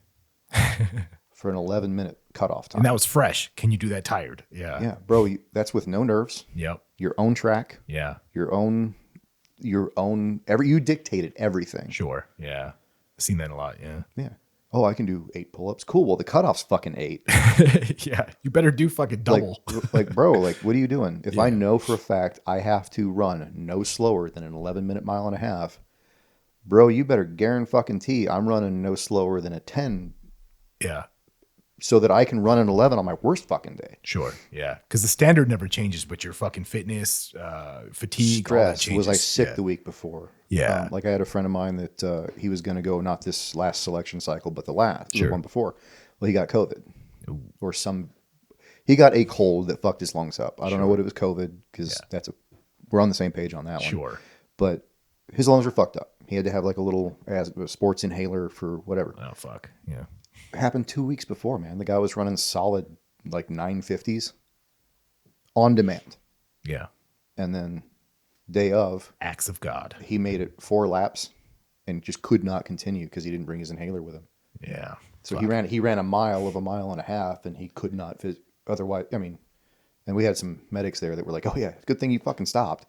for an 11-minute cutoff time. And that was fresh. Can you do that tired? Yeah. Yeah, bro, that's with no nerves, Yep. your own track, Yeah. your own, you dictated everything. Sure. Yeah. I've seen that a lot. Yeah. Yeah. Oh, I can do 8 pull-ups. Cool. Well, the cutoff's fucking 8. Yeah. You better do fucking double. Like, bro, like, what are you doing? If I know for a fact I have to run no slower than an 11-minute mile and a half, bro, you better guarantee I'm running no slower than a 10 Yeah. so that I can run an 11 on my worst fucking day. Sure. Yeah. Because the standard never changes, but your fucking fitness, fatigue, all that Stress. changes. Was I sick Yeah. the week before? Yeah. Like I had a friend of mine that he was going to go, not this last selection cycle, but the one before. Well, he got COVID or he got a cold that fucked his lungs up. I don't know what it was COVID because we're on the same page on that one. Sure. But his lungs were fucked up. He had to have like a little sports inhaler for whatever. Oh, fuck. Yeah. It happened 2 weeks before, man. The guy was running solid like 950s on demand. Yeah. And then day of, Acts of God. he made it 4 laps and just could not continue because he didn't bring his inhaler with him. Yeah. So he ran a mile of a mile and a half and he could not otherwise. I mean, and we had some medics there that were like, oh yeah, good thing you fucking stopped.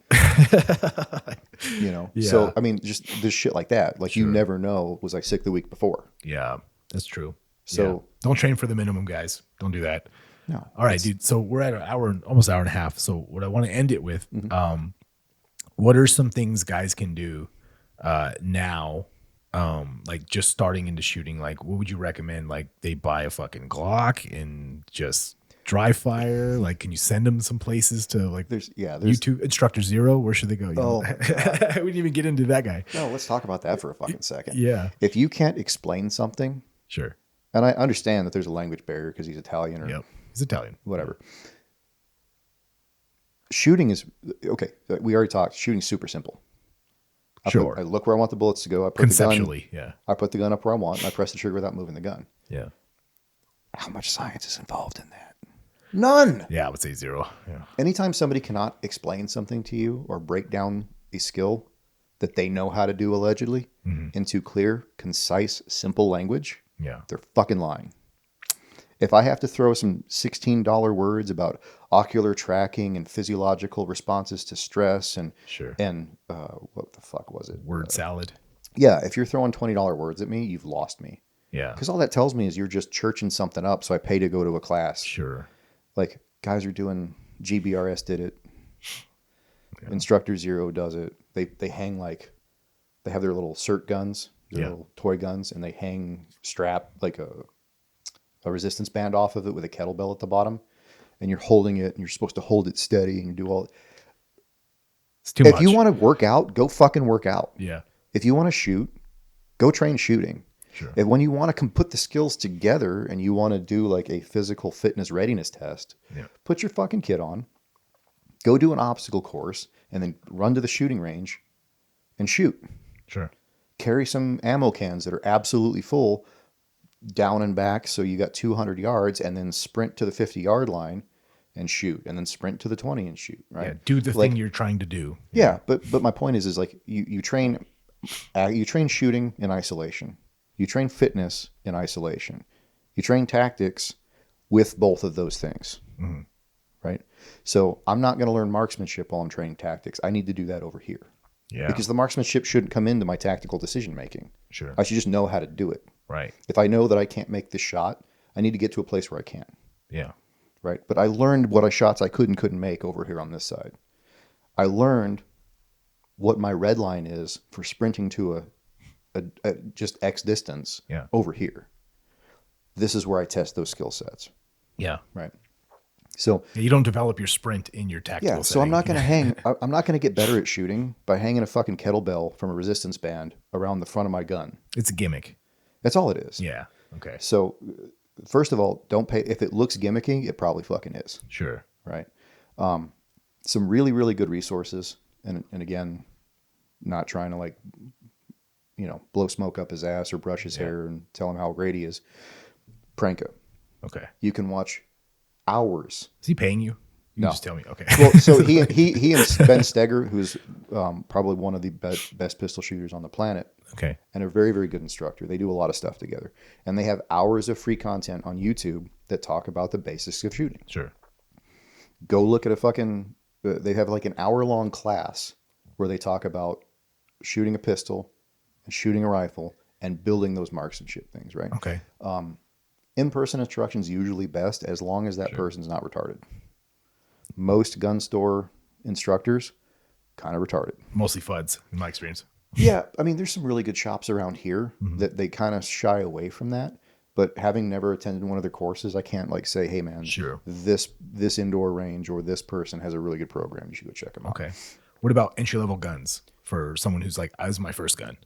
Yeah. So, I mean, just this shit like that, like you never know, was I sick the week before? Yeah. That's true. So Yeah. Don't train for the minimum, guys. Don't do that. no. All right, dude. So we're at almost hour and a half. So what I want to end it with, what are some things guys can do now, like just starting into shooting? Like, what would you recommend? Like, they buy a fucking Glock and just dry fire. Like, can you send them some places to like? There's YouTube instructor 0. Where should they go? You know? We didn't even get into that guy. no, let's talk about that for a fucking second. Yeah, If you can't explain something, sure. and I understand that there's a language barrier because he's Italian or Yep, he's Italian. whatever. Shooting is okay. We already talked. Shooting's super simple. Sure. I look where I want the bullets to go. I put Conceptually, yeah. I put the gun up where I want, and I press the trigger without moving the gun. Yeah. How much science is involved in that? None. Yeah, I would say 0. Yeah. Anytime somebody cannot explain something to you or break down a skill that they know how to do allegedly into clear, concise, simple language, Yeah. they're fucking lying. If I have to throw some $16 words about ocular tracking and physiological responses to stress and Sure. what the fuck was it? Word salad. Yeah, if you're throwing $20 words at me, you've lost me. Yeah. Because all that tells me is you're just churching something up, so I pay to go to a class. Sure. Like guys are doing, GBRS did it. Yeah. Instructor Zero does it. They hang they have their little cert guns, their little toy guns, and they hang strap like a resistance band off of it with a kettlebell at the bottom, and you're holding it, and you're supposed to hold it steady, and you do all. It's too much. If you want to work out, go fucking work out. Yeah. If you want to shoot, go train shooting. Sure. If when you want to put the skills together and you want to do like a physical fitness readiness test, put your fucking kit on, go do an obstacle course, and then run to the shooting range and shoot. Sure. Carry some ammo cans that are absolutely full down and back, so you got 200 yards, and then sprint to the 50-yard line and shoot, and then sprint to the 20 and shoot. Right? Yeah. Do the thing you're trying to do. Yeah, but my point is like you train shooting in isolation. You train fitness in isolation. You train tactics with both of those things, right? So I'm not going to learn marksmanship while I'm training tactics. I need to do that over here. Yeah. Because the marksmanship shouldn't come into my tactical decision making. Sure. I should just know how to do it. Right. If I know that I can't make this shot, I need to get to a place where I can. Yeah. Right. But I learned what shots I could and couldn't make over here on this side. I learned what my red line is for sprinting to a just X distance over here. This is where I test those skill sets. Yeah. Right. So you don't develop your sprint in your tactical setting. So I'm not going to I'm not going to get better at shooting by hanging a fucking kettlebell from a resistance band around the front of my gun. It's a gimmick. That's all it is. Yeah. Okay. So first of all, don't pay. If it looks gimmicky, it probably fucking is. Sure. Right. Some really, really good resources. And again, not trying to blow smoke up his ass or brush his hair and tell him how great he is. Pranka. Okay. You can watch hours. Is he paying you? You No. just tell me. Okay. Well, so he and Ben Steger, who's probably one of the best pistol shooters on the planet. Okay. And a very, very good instructor. They do a lot of stuff together. And they have hours of free content on YouTube that talk about the basics of shooting. Sure. Go look at they have like an hour-long class where they talk about shooting a pistol and shooting a rifle and building those marksmanship things, right? Okay. In-person instruction is usually best as long as that person's not retarded. Most gun store instructors, kind of retarded. Mostly FUDs, in my experience. Yeah, I mean, there's some really good shops around here that they kind of shy away from that. But having never attended one of their courses, I can't say, hey, man, sure, this indoor range or this person has a really good program. You should go check them out. Okay. What about entry-level guns for someone who's like, this is my first gun?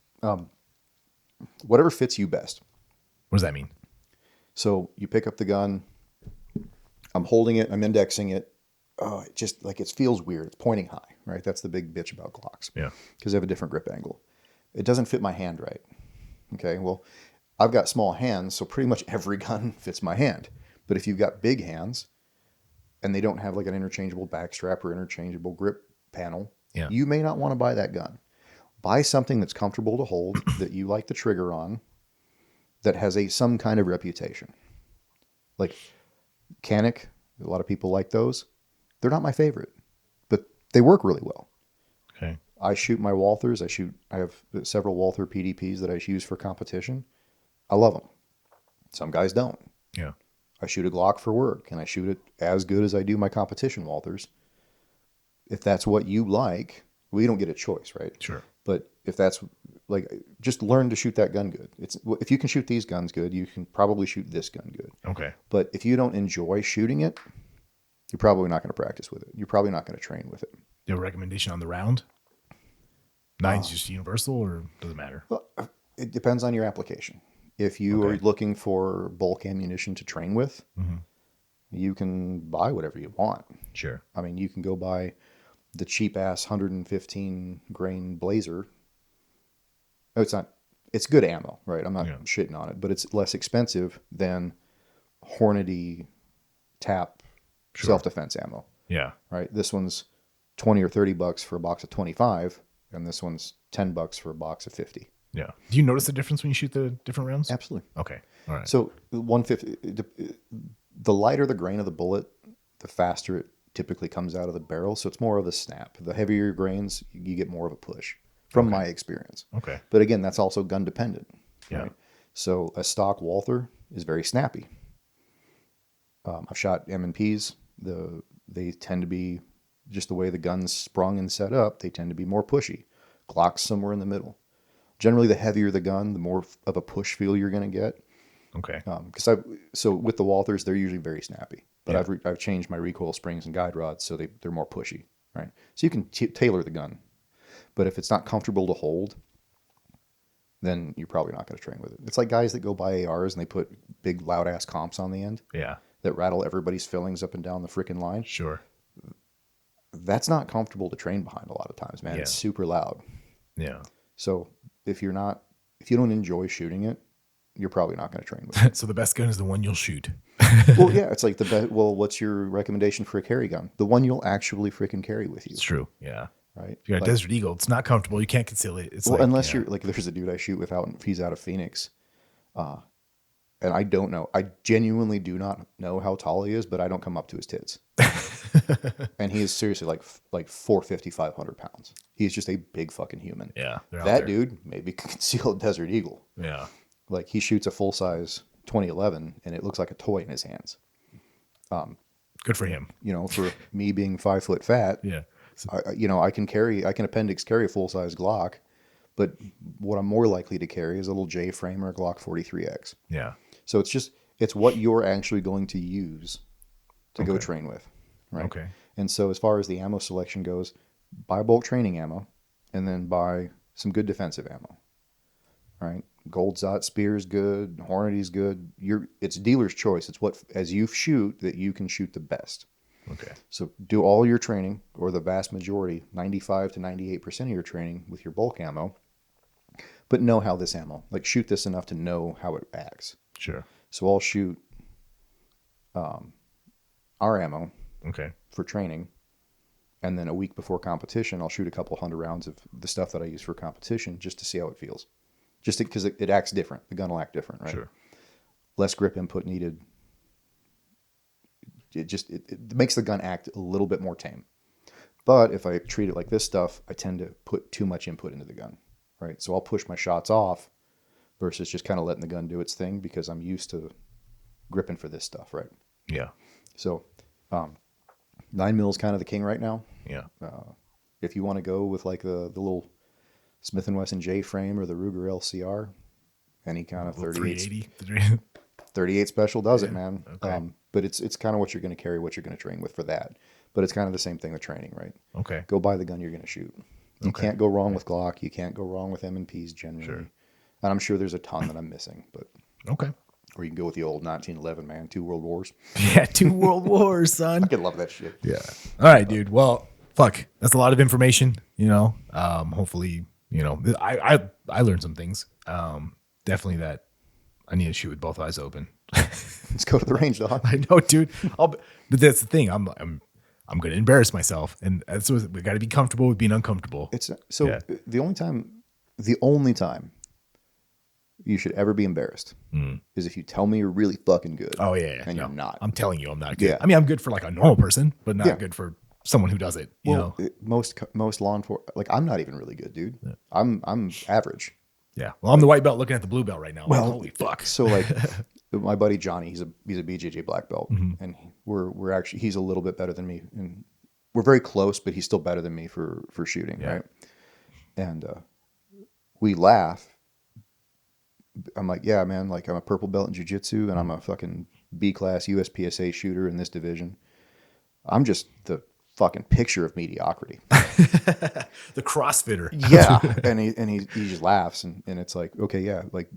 Whatever fits you best. What does that mean? So you pick up the gun. I'm holding it. I'm indexing it. It just it feels weird. It's pointing high, right? That's the big bitch about Glocks. Yeah. Because they have a different grip angle. It doesn't fit my hand right. Okay. Well, I've got small hands, so pretty much every gun fits my hand. But if you've got big hands and they don't have an interchangeable backstrap or interchangeable grip panel, you may not want to buy that gun. Buy something that's comfortable to hold, that you like the trigger on, that has some kind of reputation. Like Canic, a lot of people like those. They're not my favorite, but they work really well. Okay. I shoot my Walthers. I have several Walther PDPs that I use for competition. I love them. Some guys don't. Yeah. I shoot a Glock for work, and I shoot it as good as I do my competition Walthers. If that's what you like, we don't get a choice, right? Sure. But if that's just learn to shoot that gun good. If you can shoot these guns good, you can probably shoot this gun good. Okay. But if you don't enjoy shooting it, you're probably not going to practice with it. You're probably not going to train with it. Do you have a recommendation on the round? 9's just universal, or does it matter? Well, it depends on your application. If you are looking for bulk ammunition to train with, you can buy whatever you want. Sure. I mean, you can go buy the cheap ass 115 grain Blazer Oh, it's good ammo, right? I'm not Yeah. shitting on it, but it's less expensive than Hornady tap Sure. self-defense ammo, Yeah. right? This one's 20 or $30 for a box of 25, and this one's $10 for a box of 50. Yeah. Do you notice the difference when you shoot the different rounds? Absolutely. Okay. All right. So 150, the lighter the grain of the bullet, the faster it typically comes out of the barrel. So it's more of a snap. The heavier your grains, you get more of a push from my experience. Okay. But again, that's also gun dependent. Yeah. Right? So a stock Walther is very snappy. I've shot M&Ps. They tend to be just the way the gun's sprung and set up. They tend to be more pushy. Glock's somewhere in the middle. Generally, the heavier the gun, the more of a push feel you're going to get. Okay. So with the Walthers, they're usually very snappy. But Yeah. I've changed my recoil springs and guide rods so they're more pushy, right? So you can tailor the gun. But if it's not comfortable to hold, then you're probably not going to train with it. It's like guys that go buy ARs and they put big loud ass comps on the end Yeah. that rattle everybody's fillings up and down the freaking line. Sure. That's not comfortable to train behind a lot of times, man. Yeah. It's super loud. Yeah. So if you don't enjoy shooting it, you're probably not going to train with it. So the best gun is the one you'll shoot. Well, yeah, it's like the best. Well, what's your recommendation for a carry gun? The one you'll actually freaking carry with you, It's true. Yeah. right? If you got a Desert Eagle, it's not comfortable. You can't conceal it. It's Well, like, unless yeah. you're like, there's a dude I shoot with he's out of Phoenix, and I don't know. I genuinely do not know how tall he is, but I don't come up to his tits. And he is seriously like 450, 500 pounds. He's just a big fucking human. Yeah. They're out That there. dude maybe can conceal a Desert Eagle. Yeah. Like he shoots a full size 2011, and it looks like a toy in his hands. Good for him. You know, for me being 5 foot fat, Yeah. So, I can appendix carry a full size Glock, but what I'm more likely to carry is a little J frame or a Glock 43X. yeah. So it's what you're actually going to use to go train with, right? Okay. And so as far as the ammo selection goes, buy bulk training ammo, and then buy some good defensive ammo. Right? Gold Zot Spear's good, Hornady's good. It's dealer's choice. It's what as you shoot that you can shoot the best. Okay. So do all your training, or the vast majority, 95 to 98% of your training with your bulk ammo, but know how this ammo, like shoot this enough to know how it acts. Sure. So I'll shoot our ammo Okay. for training, and then a week before competition, I'll shoot a couple 100 rounds of the stuff that I use for competition just to see how it feels. Just because it acts different. The gun will act different, right? Sure. Less grip input needed. It makes the gun act a little bit more tame. But if I treat it like this stuff, I tend to put too much input into the gun, right? So I'll push my shots off versus just kind of letting the gun do its thing because I'm used to gripping for this stuff, right? Yeah. So 9mm is kind of the king right now. Yeah. If you want to go with like the little Smith & Wesson J frame or the Ruger LCR, any kind of 38 380. special does it, man. Okay. But it's kind of what you're going to carry, what you're going to train with for that. But it's kind of the same thing with training, right? Okay. Go buy the gun you're going to shoot. You can't go wrong with Glock. You can't go wrong with M&Ps generally. Sure. And I'm sure there's a ton that I'm missing, but Okay. or you can go with the old 1911, man, 2 World Wars. Yeah. 2 World Wars, son. I love that shit. Yeah. All right, dude. Well, fuck. That's a lot of information, you know. Hopefully, you know, I learned some things. Definitely that I need to shoot with both eyes open. Let's go to the range, dog. I know, dude. But that's the thing. I'm going to embarrass myself, and that's what we got to be comfortable with being uncomfortable. It's so Yeah. the only time you should ever be embarrassed is if you tell me you're really fucking good. Oh yeah, and no, you're not. I'm telling you, I'm not good. Yeah. I mean, I'm good for like a normal person, but not Yeah. good for someone who does it. You know? Most law enforcement, like I'm not even really good, dude. I'm average. Yeah. Well, I'm the white belt looking at the blue belt right now. Well, Like, holy fuck. So like my buddy Johnny, he's a BJJ black belt, and we're actually he's a little bit better than me, and we're very close, but he's still better than me for shooting, Yeah. right? And we laugh. I'm like, yeah, man, like I'm a purple belt in jiu-jitsu, and I'm a fucking B-class USPSA shooter in this division. I'm just the fucking picture of mediocrity. The CrossFitter. Yeah, and he just laughs, and it's like, okay, yeah, like,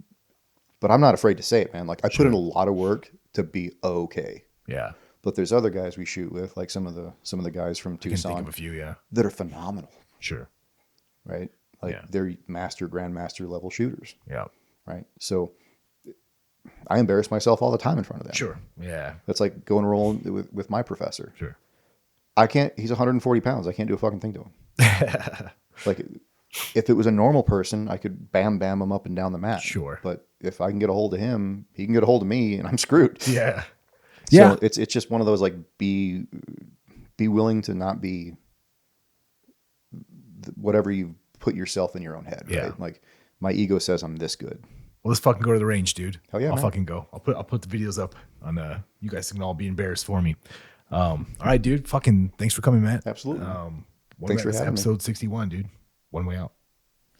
but I'm not afraid to say it, man. Like I put in a lot of work to be okay. Yeah. But there's other guys we shoot with, like some of the guys from I can Tucson think of a few. Yeah. that are phenomenal, Sure. right? Like Yeah. they're grandmaster level shooters, Yeah. right? So I embarrass myself all the time in front of them. Sure. Yeah. That's like going to roll with my professor. Sure. I can't, he's 140 pounds. I can't do a fucking thing to him. Like if it was a normal person, I could bam him up and down the mat. Sure. But if I can get a hold of him, he can get a hold of me and I'm screwed. Yeah. So Yeah. it's just one of those, like, be willing to not be whatever you put yourself in your own head, right? Yeah. Like my ego says I'm this good. Well, let's fucking go to the range, dude. Hell yeah, I'll man. fucking go. I'll put the videos up on you guys can all be embarrassed for me. All right, dude. Fucking thanks for coming, Matt. Absolutely. Thanks Thanks for having me. episode 61, dude. One way out.